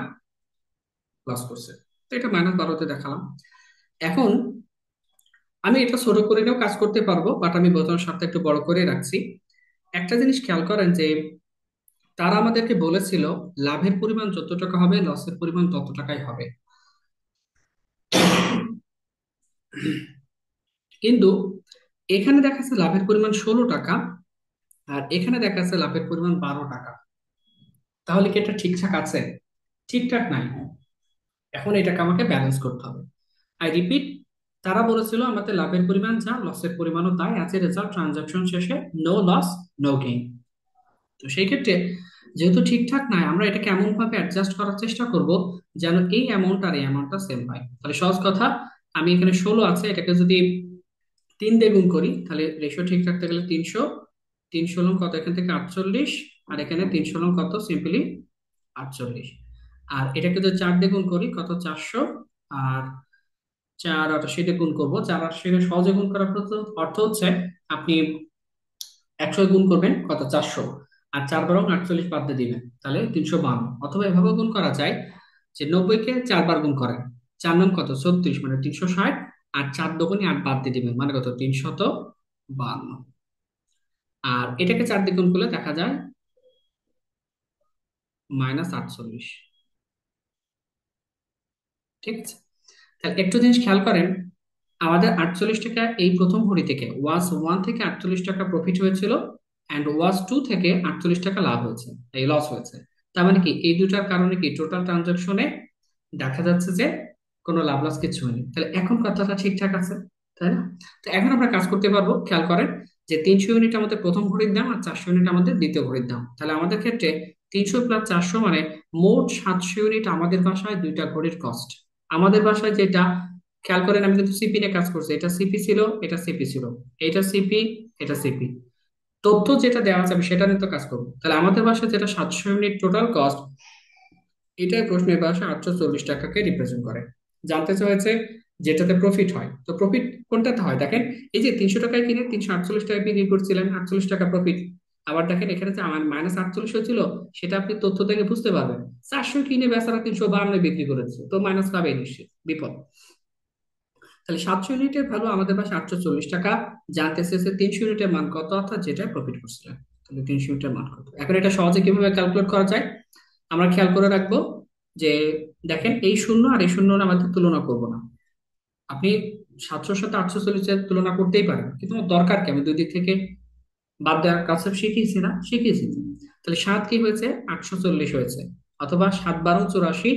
লস করছে। তো এটা -12তে দেখালাম। এখন আমি এটা ছোট করে নিয়েও কাজ করতে পারবো, বাট আমি বোঝানোর সাথে একটু বড় করে রাখছি। একটা জিনিস খেয়াল করেন যে তারা আমাদেরকে বলেছিল লাভের পরিমাণ যত টাকা হবে লসের পরিমাণ তত টাকাই হবে। কিন্তু এখানে দেখা যাচ্ছে লাভের পরিমাণ 16 টাকা, আর এখানে দেখা যাচ্ছে লাভের পরিমাণ 12 টাকা। তাহলে কি এটা ঠিকঠাক আছে? ঠিকঠাক নাই। এখন এটাকে আমাকে ব্যালেন্স করতে হবে। আই রিপিট, তারা বলেছিল আমাদের লাভের পরিমাণ যা, লসের পরিমাণও তাই আছে, রেজাল্ট ট্রানজাকশন শেষে নো লস নো গেইন। তো সেই ক্ষেত্রে যেহেতু ঠিকঠাক নাই, আমরা এটাকে এমন ভাবে অ্যাডজাস্ট করার চেষ্টা করব যেন এই অ্যামাউন্ট আর এই অ্যামাউন্টটা সেম হয়। তাহলে সহজ কথা, আমি এখানে 16 আছে, এটাকে যদি 3 দিয়ে গুণ করি তাহলে রেশিও ঠিক রাখতে গেলে 300, 3 ষোলো কত, এখান থেকে 48, আর এখানে 3 ষোলো কত, সিম্পলি 48। আর এটাকে যদি 4 দিয়ে গুণ করি কত, 400। আর 4 আর 8 গুণ করবো, 4 আর 8 সহজে গুণ করার অর্থ হচ্ছে আপনি 100 গুণ করবেন কত, 400। আর 4 বার 48 বাদ দিয়ে দিবেন, তাহলে 352। অথবা এভাবে গুণ করা যায় যে 90-কে 4 বার গুণ করেন, 4 9 কত, 36, মানে 360। আর 4 দুগুণে 8 বাদ দিয়ে দিবেন, মানে কত, 352। আর এটাকে 4 দিয়ে গুণ করলে দেখা যায় -48। ঠিক আছে। তাহলে একটু জিনিস খেয়াল করেন, আমাদের 48 টাকা এই প্রথম ঘড়ি থেকে, ওয়াজ ওয়ান থেকে 48 টাকা প্রফিট হয়েছিল, অ্যান্ড ওয়াজ টু থেকে 48 টাকা লাভ হয়েছে, এই লস হয়েছে। তার মানে কি এই দুটার কারণে কি টোটাল ট্রানজাকশনে দেখা যাচ্ছে যে কোনো লাভ লস কিছু হয়নি। তাহলে এখন কথাটা ঠিকঠাক আছে, তাই না? তো এখন আমরা কাজ করতে পারবো। খেয়াল করেন যে 300 ইউনিট আমাদের প্রথম ঘড়ির দাম, আর 400 ইউনিট আমাদের দ্বিতীয় ঘড়ির দাম। তাহলে আমাদের ক্ষেত্রে 300 + 400 মানে মোট 700 ইউনিট আমাদের বাসায় দুইটা ঘড়ির কস্ট। আমাদের বাসায় যেটা, খেয়াল করেন আমি কিন্তু সিপি নিয়ে কাজ করছি, এটা সিপি ছিল, এটা সিপি ছিল, এটা সিপি, এটা সিপি। তথ্য যেটা দেওয়া আছে আমি সেটা নিয়ে তো কাজ করবো। তাহলে আমাদের বাসায় যেটা 700 ইউনিট টোটাল কস্ট, এটাই প্রশ্নের বাসায় 840 টাকাকে রিপ্রেজেন্ট করে। জানতে চাইছে যেটাতে প্রফিট হয়, তো প্রফিট কোনটাতে হয় দেখেন। এই যে 300 টাকায় কিনে 348 টাকায় বিক্রি করছিলেন, 48 টাকা প্রফিট। আবার দেখেন এখানে যে আমার -48 হয়েছিল, সেটা আপনি তথ্য থেকে বুঝতে পারবেন। 400 কিনে বেচারা 352 বিক্রি করেছে, তো মাইনাস খাবে নিশ্চিত, বিপদ। তাহলে 700 ইউনিটের ভ্যালু আমাদের পাশে 840 টাকা। জানতে চেয়েছে 300 ইউনিটের মান কত, অর্থাৎ যেটা প্রফিট করছিলেন। তাহলে 300 ইউনিটের মান কত, এখন এটা সহজে কিভাবে ক্যালকুলেট করা যায় আমরা খেয়াল করে রাখবো। যে দেখেন এই শূন্য আর এই শূন্য আমাদের তুলনা করব না। আপনি 700-র সাথে 840-এর তুলনা করতেই পারেন, কিন্তু আমার দরকার কি, আমি দুই দিক থেকে বাদ দেওয়ার কাছে শিখিয়েছি না, শিখিয়েছি। তাহলে 7 কি হয়েছে, 840 হয়েছে। অথবা 7 × 12 = 84,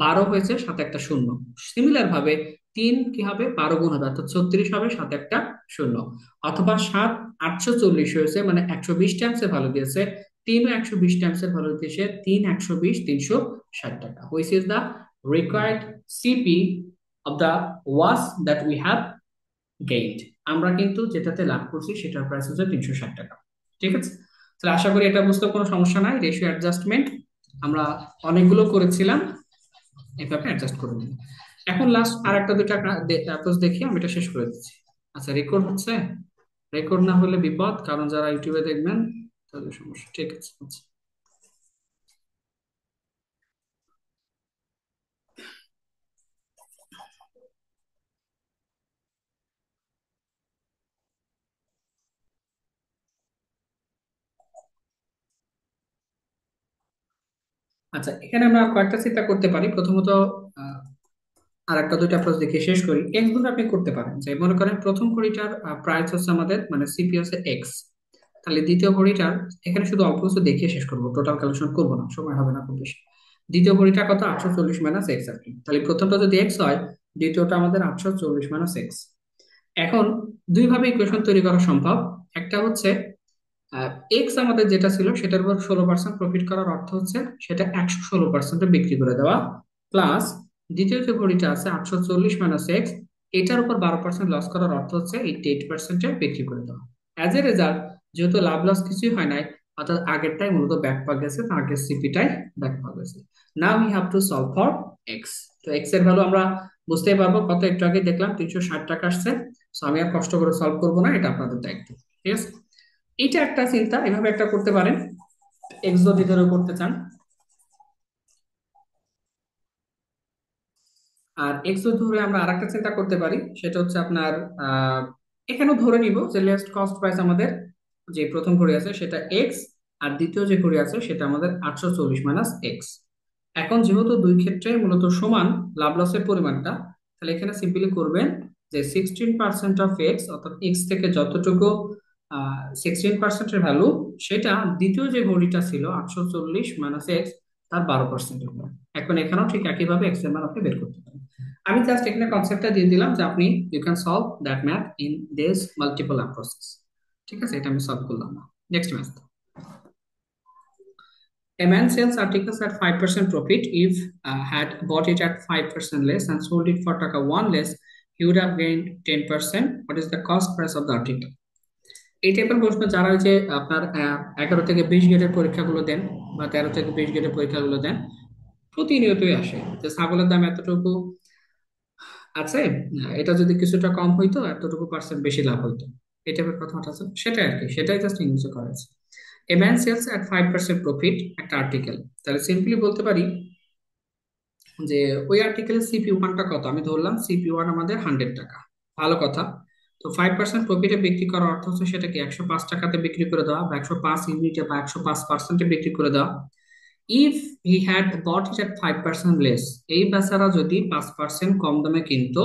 12 হয়েছে, সাথে একটা শূন্য। সিমিলার ভাবে 3 কি হবে, 12 গুণ হবে, অর্থাৎ 36 হবে, সাথে একটা শূন্য। অথবা 7 840 হয়েছে, মানে 120 টাইমস এর ভ্যালু দিয়েছে। 3ও 120 টাইমস এর ভ্যালু দিয়েছে, 3 120 360 টাকা, which is the required CP of the watch that we have gained. আমরা কিন্তু যেটাতে লাভ করছি সেটার প্রাইস হচ্ছে 360 টাকা। ঠিক আছে। তাহলে আশা করি এটা বুঝতে কোনো সমস্যা নাই। রেশিও অ্যাডজাস্টমেন্ট আমরা অনেকগুলো করেছিলাম, এভাবে অ্যাডজাস্ট করে নিই। এখন লাস্ট আর একটা দুইটা অ্যাপ্রোচ দেখি, আমি এটা শেষ করে দিচ্ছি। আচ্ছা, রেকর্ড হচ্ছে? রেকর্ড না হলে বিপদ, কারণ যারা ইউটিউবে দেখবেন তাদের সমস্যা। ঠিক আছে, আচ্ছা। আচ্ছা, এখানে আমরা কয়েকটা চিন্তা করতে পারি। প্রথমত আর একটা দুইটা অ্যাপ্রোচ দেখে শেষ করি। এক্স গুলো আপনি করতে পারেন, যে মনে করেন প্রথম ঘড়িটার প্রাইস হচ্ছে আমাদের, মানে সিপি হচ্ছে এক্স। তাহলে দ্বিতীয় ঘড়িটার, এখানে শুধু অল্প কিছু দেখিয়ে শেষ করবো, টোটাল ক্যালকুলেশন করবো না, সময় হবে না খুব বেশি। দ্বিতীয় ঘড়িটা কত, 840 - এক্স আর কি। তাহলে প্রথমটা যদি এক্স হয়, দ্বিতীয়টা আমাদের 840 - এক্স। এখন দুইভাবে ইকুয়েশন তৈরি করা সম্ভব। একটা হচ্ছে এক্স আমাদের যেটা ছিল সেটার উপর 16% প্রফিট করার অর্থ হচ্ছে সেটা 116% বিক্রি করে দেওয়া প্লাস দ্বিতীয় যে ঘড়িটা আছে 840 - এক্স, এটার উপর 12% লস করার অর্থ হচ্ছে 88% বিক্রি করে দেওয়া। অ্যাজ এ রেজাল্ট, যেহেতু লাভ লস কিছুই হয় নাই, অর্থাৎ আগেরটাই মূলত ব্যাক পা গেছে, তো আগের সিপিটাই ব্যাক পা গেছে। Now we have to solve for x. তো এক্স এর ভ্যালু আমরা বুঝতেই পারবো, কত একটু আগে দেখলাম 360 টাকা আসছে। সো আমি আর কষ্ট করে সলভ করবো না, এটা আপনাদের দায়িত্ব। ঠিক আছে, এটা একটা চিন্তা, এভাবে একটা করতে পারেন এক্স যদি ধরে করতে চান। আর এক্স ধরে আমরা আরেকটা চিন্তা করতে পারি, সেটা হচ্ছে আপনার আহ এখানেও ধরে নিব যে লেস্ট কস্ট প্রাইস আমাদের যে প্রথম ঘড়ি আছে সেটা এক্স, আর দ্বিতীয় যে ঘড়ি আছে সেটা আমাদের 840 - এক্স। এখন যেহেতু দুই ক্ষেত্রে মূলত সমান লাভ লসের পরিমাণটা, তাহলে এখানে সিম্পলি করবেন যে 16% অফ এক্স, অর্থাৎ এক্স থেকে যতটুকু 16%-এর ভ্যালু, সেটা দ্বিতীয় যে ঘড়িটা ছিল 840 - এক্স, তার 12% হবে। এখন এখানেও ঠিক একইভাবে এক্স এর মান আপনি বের করতে পারেন। আমি জাস্ট এখানে কনসেপ্টটা দিয়ে দিলাম যে আপনি you can solve that math in this multiple process. ঠিক আছে, এটা আমি সলভ করলাম না। Next math. A man sells articles at 5% profit. If had bought it at 5% less and sold it for taka 1 less, he would have gained 10%. What is the cost price of the article? এই টাইপের প্রশ্ন যারা ওই যে আপনার 11 থেকে 20 গ্রেডের পরীক্ষাগুলো দেন, বা 13 থেকে 20 গ্রেডের পরীক্ষাগুলো দেন, প্রতিনিয়তই আসে যে ছাগলের দাম এতটুকু আছে, এটা যদি কিছুটা কম হইতো এতটুকু পার্সেন্ট বেশি লাভ হইতো। এই টাইপের কথাটা আছে, সেটাই আর কি, সেটাই জাস্ট ইংলিশে করা আছে। A man sells at 5% profit, একটা আর্টিকেল। তাহলে সিম্পলি বলতে পারি যে ওই আর্টিকেলের সিপি ওয়ানটা কত, আমি ধরলাম সিপি ওয়ান আমাদের 100 টাকা। ভালো কথা। তো 5% প্রফিটে বিক্রি করার অর্থ হচ্ছে সেটাকে 105 টাকাতে বিক্রি করে দেওয়া, বা 105 ইউনিটে বা 105%-এ বিক্রি করে দেওয়া। If he had bought it at 5% less, এই বেচারা যদি 5% কম দামে কিনতো,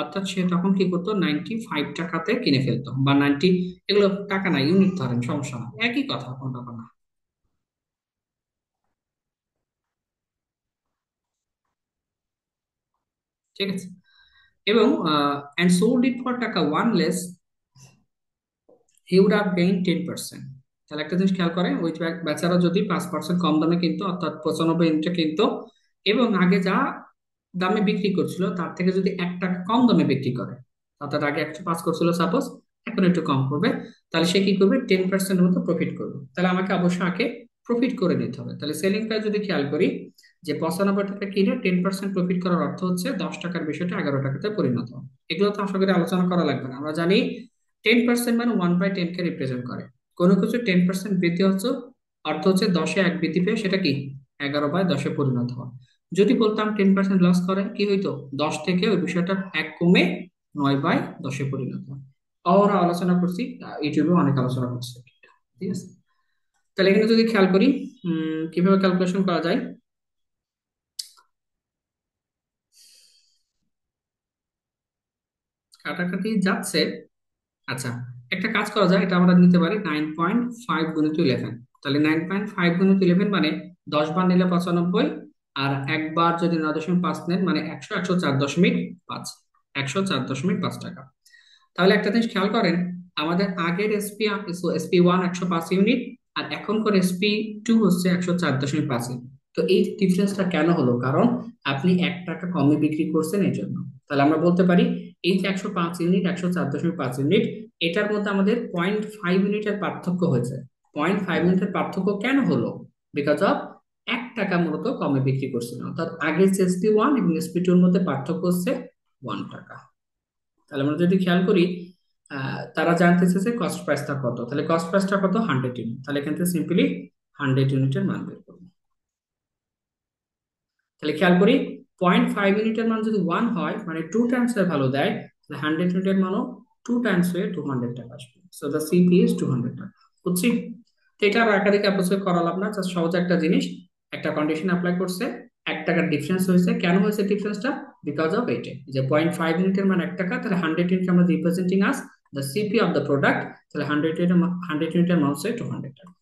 অর্থাৎ সে তখন কি করতো, 95 টাকাতে কিনে ফেলতো, বা 90, এগুলো টাকা না, ইউনিট ধরেন, সমস্যা না, একই কথা, কোন ব্যাপার না। ঠিক আছে, এবং and sold it for টাকা 1 less, he would have gained 10%। তাহলে একটা জিনিস খেয়াল করেন, ওই বেচারা যদি 5% কম দামে কিনতো, অর্থাৎ 95 ইউনিটে কিনতো, এবং আগে যা দামে বিক্রি করছিল তার থেকে যদি 1 টাকা কম দামে বিক্রি করে, অর্থাৎ আগে 105 করছিল সাপোজ, এখন একটু কম করবে, তাহলে সে কি করবে, 10% মতো প্রফিট করবে। তাহলে আমাকে অবশ্যই আগে প্রফিট করে নিতে হবে। তাহলে সেলিং প্রাইস যদি খেয়াল করি, যে 95 টাকা কিনে 10% প্রফিট করার অর্থ হচ্ছে 10 টাকার বিষয়টা 11 টাকাতে পরিণত হবে। এগুলো তো আশা করি আলোচনা করা লাগবে না, আমরা জানি 10% মানে 1/10 কে রিপ্রেজেন্ট করে। কোনো কিছু 10% বৃদ্ধি হচ্ছে, অর্থ হচ্ছে 10-এ 1 বৃদ্ধি পেয়ে সেটা কি 11/10-এ পরিণত হয়। যদি বলতাম 10% লস করে, কি হইতো, 10 থেকে ওই বিষয়টা 1 কমে 9/10-এ পরিণত হয়। আমরা আলোচনা করছি, ইউটিউবে অনেক আলোচনা করছে। ঠিক আছে, তাহলে এখানে যদি খেয়াল করি কিভাবে ক্যালকুলেশন করা যায়। কাটাকাটি যাচ্ছে। আচ্ছা, একটা কাজ করা যায়, এটা আমরা নিতে পারি 9.5 × 11। তাহলে 9.5 × 11 মানে 10 বার নিলে 95, আর একবার যদি 9.5 নেন মানে 100, 104.5, 104.5 টাকা। তাহলে একটা জিনিস খেয়াল করেন, আমাদের আগের এসপি ওয়ান 105 ইউনিট, আর এখনকার এসপি টু হচ্ছে 104.5 ইউনিট। তো এই ডিফারেন্সটা কেন হলো, কারণ আপনি 1 টাকা কমে বিক্রি করছেন এই জন্য। তাহলে আমরা বলতে পারি এই যে 105 ইউনিট, 104.5 ইউনিট, এটার মধ্যে আমাদের 0.5 ইউনিটের পার্থক্য হয়েছে। 0.5 ইউনিটের পার্থক্য কেন হলো, বিকজ অফ 1 টাকা মূলত কমে বিক্রি করছিল, অর্থাৎ আগের এসপি ওয়ান এবং এসপি টুর মধ্যে পার্থক্য হচ্ছে 1 টাকা। তাহলে আমরা যদি খেয়াল করি, তারা জানতে চেয়েছে কস্ট প্রাইসটা কত, তাহলে কস্ট প্রাইসটা কত, 100 ইউনিট। তাহলে এখান থেকে সিম্পলি 100 ইউনিটের মান বের করবো। তাহলে খেয়াল করি, 0.5 ইউনিটের মান যদি 1 হয়, মানে 2 টাইমস এর ভ্যালু দেয়, তাহলে 100 ইউনিটের মানও 2 টাইমস হয়ে 200 টাকা আসবে। সো দ্য সিপি ইজ 200 টাকা। বুঝছি? তো এটা আর একাধিক অ্যাপ্রোচ করা লাভ না, জাস্ট সহজ একটা জিনিস, একটা কন্ডিশন অ্যাপ্লাই করছে, 1 টাকার ডিফারেন্স হয়েছে। কেন হয়েছে ডিফারেন্সটা, বিকজ অফ এইটা, যে 0.5 ইউনিটের মান 1 টাকা, তাহলে 100 ইউনিট আমরা representing us the CP of the product, তাহলে 100 ইউনিটের মান হচ্ছে 200 টাকা।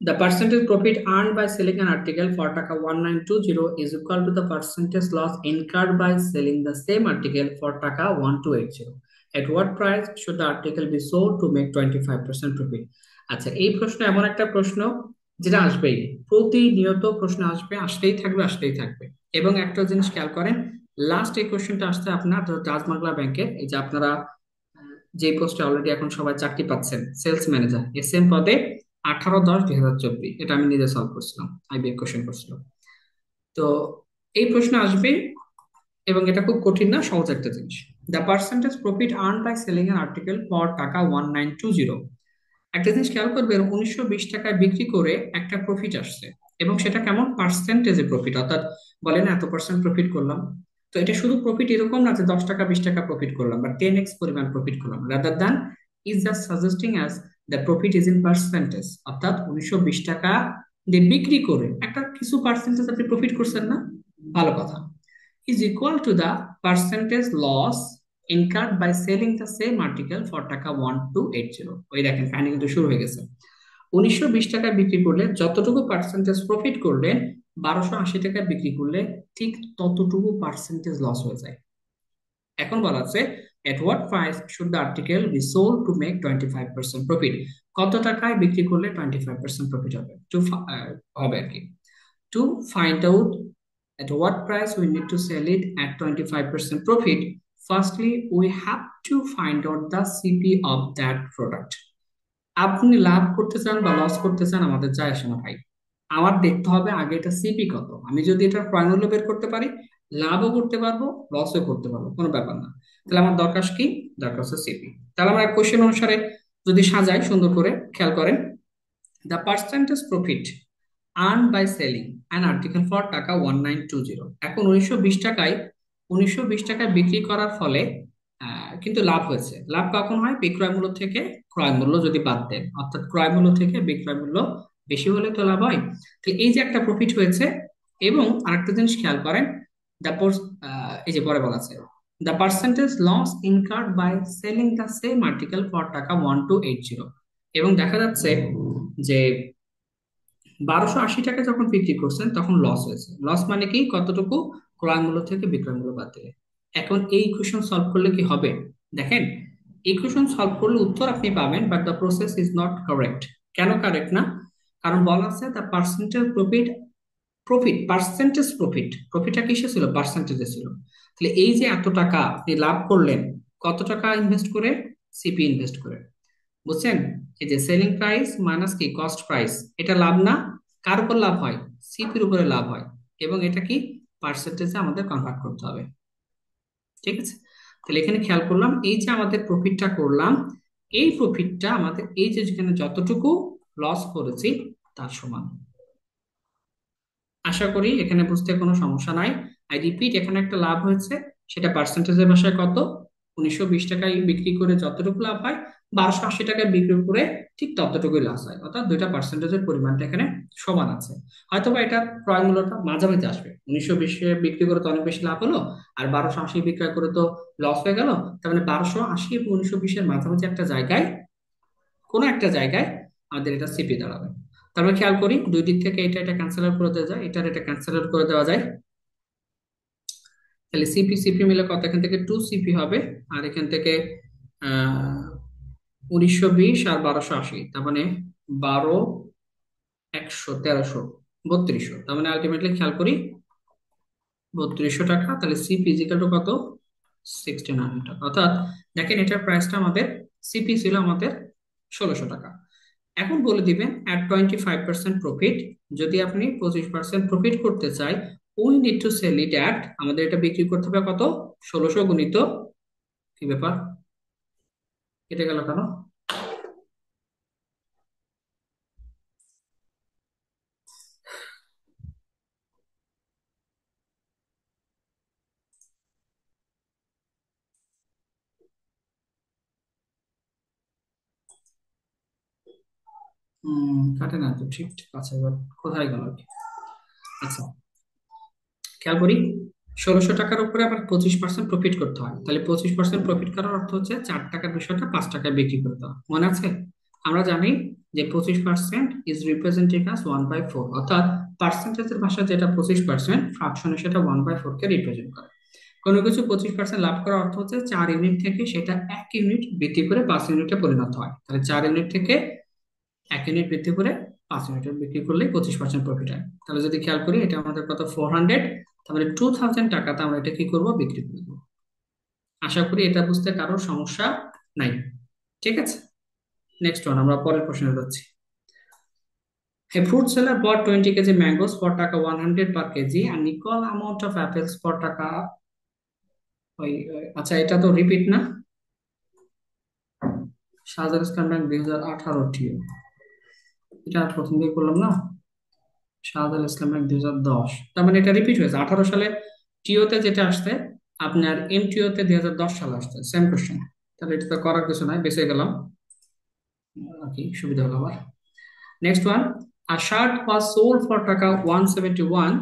The percentage profit earned by selling an article for taka 1920 is equal to the percentage loss incurred by selling the same article for taka 1280. At what price should the article be sold to make 25% profit? আচ্ছা, এই প্রশ্ন এমন একটা প্রশ্ন যেটা আসবেই, প্রতিনিয়ত প্রশ্ন আসবে, আসতেই থাকবে, আসতেই থাকবে। এবং একটা জিনিস খেয়াল করেন, লাস্ট এই কোশ্চেনটা আসছে আপনার রাজমাগলা ব্যাংকের, এই যে আপনারা যে পোস্টে অলরেডি এখন সবাই চাকরি পাচ্ছেন, সেলস ম্যানেজার এসএম পদে, 18/10/2024, এটা আমি নিজে সলভ করছিলাম, আইবিএ কোশ্চেন করছিলাম। তো এই প্রশ্ন আসবে, এবং এটা খুব কঠিন না, সহজ একটা জিনিস। The percentage profit earn by selling an article for taka 1920। একটা জিনিস খেয়াল করবেন, 1920 টাকায় বিক্রি করে একটা প্রফিট আসছে, এবং সেটা কেমন পার্সেন্টেজে প্রফিট, অর্থাৎ বলেন এত পার্সেন্ট প্রফিট করলাম। তো এটা শুধু প্রফিট এরকম না যে 10 টাকা 20 টাকা প্রফিট করলাম বা 10x পরিমাণ প্রফিট করলাম, rather than is just suggesting as the profit is in percentage, অর্থাৎ 1920 টাকা দিয়ে বিক্রি করে একটা কিছু পার্সেন্টেজ আপনি প্রফিট করছেন না, ভালো কথা, is equal to the percentage loss incurred by selling the same article for টাকা 1280। ওই দেখেন কাহিনী কিন্তু শুরু হয়ে গেছে। 1920 টাকায় বিক্রি করলে যতটুকু পার্সেন্টেজ প্রফিট করলেন, 1280 টাকায় বিক্রি করলে ঠিক ততটুকু পার্সেন্টেজ লস হয়ে যায়। এখন বলা আছে at what price should the article be sold to make 25% profit, কত টাকায় বিক্রি করলে 25% প্রফিট হবে, হবে আর কি। To find out at what price we need to sell it at 25% profit, firstly we have to find out the CP of that product। আপনি লাভ করতে চান বা লস করতে চান আমাদের যায় আসে না ভাই, আমার দেখতে হবে আগে এটা সিপি কত। আমি যদি এটা ক্রয় মূল্য বের করতে পারি, লাভও করতে পারবো, লসও করতে পারবো, কোনো ব্যাপার না। তাহলে আমার দরকার কি, দরকার হচ্ছে সিপি। তাহলে আমরা কোশ্চেন অনুসারে যদি সাজাই সুন্দর করে, খেয়াল করেন, the percentage profit earn by selling an article for taka 1920। এখন 1920 টাকায়, 1920 টাকায় বিক্রি করার ফলে কিন্তু লাভ হয়েছে। লাভ কখন হয়, বিক্রয় মূল্য থেকে ক্রয় মূল্য যদি বাদ দেন, অর্থাৎ ক্রয় মূল্য থেকে বিক্রয় মূল্য বেশি হলে তো লাভ হয়। তো এই যে একটা প্রফিট হয়েছে। এবং আরেকটা জিনিস খেয়াল করেন, দ্য এই যে পরে বলা আছে, the percentage loss incurred by selling the same article for taka 1280। এবং দেখা যাচ্ছে যে 1280 টাকা যখন বিক্রি করছেন তখন লস হয়েছে। লস মানে কি, কতটুকু, ক্রয় মূল্য থেকে বিক্রয় মূল্য বাদ দিলে। এখন এই ইকুয়েশন সলভ করলে কি হবে, দেখেন, ইকুয়েশন সলভ করলে উত্তর আপনি পাবেন, but the process is not correct. কেন কারেক্ট না, কারণ বলা আছে the percentage profit, percentage profit, প্রফিটটা কিসে ছিল, পার্সেন্টেজে ছিল। তাহলে এই যে এত টাকা আপনি লাভ করলেন, কত টাকা ইনভেস্ট করে, সিপি ইনভেস্ট করে, বুঝছেন? এই যে সেলিং প্রাইস মাইনাস কি কস্ট প্রাইস, এটা লাভ না, কার উপর লাভ হয়, সিপির উপরে লাভ হয়। এবং এটা কি পার্সেন্টেজে আমাদের কনভার্ট করতে হবে, ঠিক আছে? তাহলে এখানে খেয়াল করলাম, এই যে আমাদের প্রফিটটা করলাম, এই প্রফিটটা আমাদের এই যে যেখানে যতটুকু লস করেছি তার সমান। আশা করি এখানে বুঝতে কোনো সমস্যা নাই। আই রিপিট, এখানে একটা লাভ হয়েছে, সেটা পার্সেন্টেজের ভাষায় কত, 1920 টাকায় বিক্রি করে যতটুকু লাভ হয়, 1280 টাকায় বিক্রি করে ঠিক ততটুকুই লাভ হয়, অর্থাৎ দুইটা পার্সেন্টেজের পরিমাণটা এখানে সমান আছে। হয়তোবা এটা ক্রয় মূল্যটা মাঝামাঝি আসবে, 1920-এ বিক্রি করে তো অনেক বেশি লাভ হলো, আর 1280 বিক্রয় করে তো লস হয়ে গেল। তার মানে 1280 এবং 1920-এর মাঝামাঝি একটা জায়গায়, কোনো একটা জায়গায় আমাদের এটা সিপি দাঁড়াবে। তারপরে খেয়াল করি, দুই দিক থেকে এটা এটা ক্যান্সেল আউট করে দেওয়া যায়, এটার এটা ক্যান্সেল আউট করে দেওয়া যায়। তাহলে সিপি সিপি মিলে কত, এখান থেকে 2 সিপি হবে, আর এখান থেকে 1920 আর 1280, তার মানে 12, 100, 1300, 3200, তার মানে আলটিমেটলি খেয়াল করি 3200 টাকা। তাহলে সি ফিজিক্যাল টু কত, 1600 টাকা। অর্থাৎ দেখেন এটার প্রাইসটা আমাদের, সিপি ছিল আমাদের 1600 টাকা। এখন বলে দিবেন অ্যাট 25% প্রফিট, যদি আপনি 25% প্রফিট করতে চাই, we need to sell it at, আমাদের এটা বিক্রি করতে হবে কত, 1600 গুণিত, কি ব্যাপার, কেটে গেল কেন? কাটে না তো, ঠিক ঠিক আছে, এবার কোথায় গেল আর কি। আচ্ছা, খেয়াল করি, 1600 টাকার উপরে আবার 25% প্রফিট করতে হয়, তাহলে 25% প্রফিট করার অর্থ হচ্ছে 4 টাকার বিষয়টা 5 টাকায় বিক্রি করতে হয়, মনে আছে? আমরা জানি যে 25% ইজ রিপ্রেজেন্টেড অ্যাজ 1/4, অর্থাৎ পার্সেন্টেজের ভাষায় যেটা 25%, ফ্রাকশনে সেটা 1/4 কে রিপ্রেজেন্ট করে। কোনো কিছু 25% লাভ করার অর্থ হচ্ছে 4 ইউনিট থেকে সেটা 1 ইউনিট বৃদ্ধি করে 5 ইউনিটে পরিণত হয়, তাহলে 4 ইউনিট থেকে 1 ইউনিট বৃদ্ধি করে 5 ইউনিটের বিক্রি করলে 25% প্রফিট হয়। তাহলে যদি খেয়াল করি এটা আমাদের কত, 400, তাহলে 2000 টাকাতে আমরা এটা কি করব, বিক্রি করব। আশা করি এটা বুঝতে কারোর সমস্যা নাই। ঠিক আছে, নেক্সট ওয়ান, আমরা পরের প্রশ্নে যাচ্ছি। A fruit seller bought 20 kg mangoes for টাকা 100 per kg and equal amount of apples for টাকা আচ্ছা এটা তো রিপিট না, শাহজালাল ইসলাম ব্যাংক 2018 টিও, এটা প্রথম দিকে করলাম না, শাহজালাল ইসলাম ব্যাংক 2010, তার মানে এটা রিপিট হয়েছে 18 সালে টিওতে যেটা আসছে, আপনার এম টিওতে 2010 সালে আসছে, সেম কোশ্চেন। তাহলে এটা তো করার কিছু নাই, বেঁচে গেলাম আর কি, সুবিধা হলো আমার। Next one, a shirt was sold for টাকা 171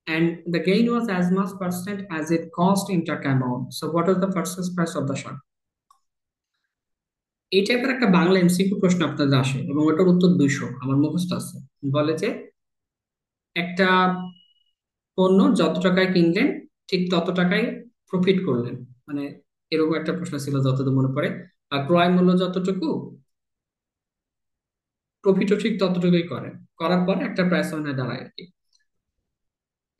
and the gain was as much percent as it cost in টাকা amount. So what was the purchase price of the shirt? এই টাইপের একটা বাংলা এমসিকিউ প্রশ্ন আপনাদের আসে এবং ওটার উত্তর 200 আমার মুখস্থ আছে। বলে যে একটা পণ্য যত টাকায় কিনলেন ঠিক তত টাকায় প্রফিট করলেন, মানে এরকম একটা প্রশ্ন ছিল যতদূর মনে পড়ে। আর ক্রয় মূল্য যতটুকু, প্রফিটও ঠিক ততটুকুই করেন, করার পরে একটা প্রাইস মানে দাঁড়ায় আর কি।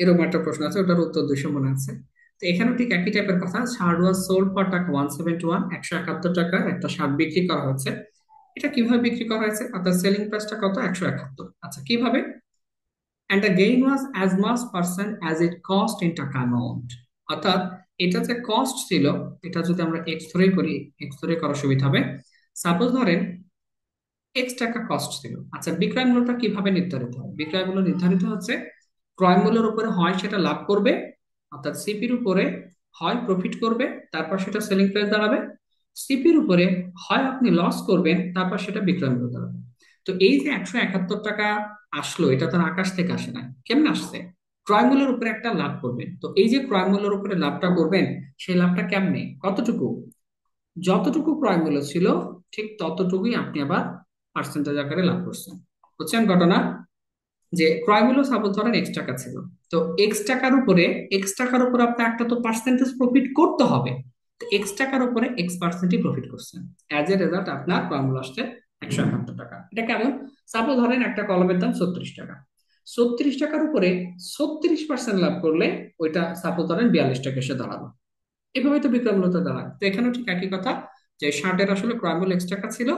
এরকম একটা প্রশ্ন আছে, ওটার উত্তর 200 মনে আছে। তো এখানেও ঠিক একই টাইপের কথা, শার্ট ওয়াজ সোল্ড ফর টাকা 171, 171 টাকায় একটা শার্ট বিক্রি করা হয়েছে। এটা কিভাবে বিক্রি করা হয়েছে, অর্থাৎ সেলিং প্রাইসটা কত, 171। আচ্ছা কিভাবে, and the gain was as much percent as it cost in টাকা amount, অর্থাৎ এটা যে কস্ট ছিল, এটা যদি আমরা এক্স ধরে করি, এক্স ধরে করার সুবিধা হবে। সাপোজ ধরেন এক্স টাকা কস্ট ছিল। আচ্ছা বিক্রয় মূল্যটা কিভাবে নির্ধারিত হয়, বিক্রয় মূল্য নির্ধারিত হচ্ছে ক্রয় মূল্যের উপরে হয় সেটা লাভ করবে, অর্থাৎ সিপির উপরে হয় প্রফিট করবে, তারপর সেটা সেলিং প্রাইস দাঁড়াবে, সিপির উপরে হয় আপনি লস করবেন, তারপর সেটা বিক্রয় মূল্য দাঁড়াবে। তো এই যে 171 টাকা আসলো, এটা তো আর আকাশ থেকে আসে না, কেমন আসছে, ক্রয় মূল্যের উপরে একটা লাভ করবেন। তো এই যে ক্রয় মূল্যের উপরে লাভটা করবেন, সেই লাভটা কেমনে, কতটুকু, যতটুকু ক্রয় মূল্য ছিল ঠিক ততটুকুই আপনি আবার পার্সেন্টেজ আকারে লাভ করছেন। বুঝছেন ঘটনা, যে ক্রয় মূল্য সাপোজ ধরেন এক্স টাকা ছিল, তো এক্স টাকার উপরে আপনার একটা তো পার্সেন্টেজ প্রফিট করতে হবে, তো এক্স টাকার উপরে এক্স পার্সেন্টই প্রফিট করছেন, অ্যাজ এ রেজাল্ট আপনার ক্রয় মূল্য আসছে 171 টাকা। এটা কেমন, সাপোজ ধরেন একটা কলমের দাম 36 টাকা, 36 টাকার উপরে 36% লাভ করলে ওইটা সাপোজ ধরেন 42 টাকা এসে দাঁড়ালো। এভাবে তো বিক্রয় মূল্যটা দাঁড়ায়। তো এখানেও ঠিক একই কথা, যে শার্টের আসলে ক্রয় মূল্য এক্স টাকা ছিল,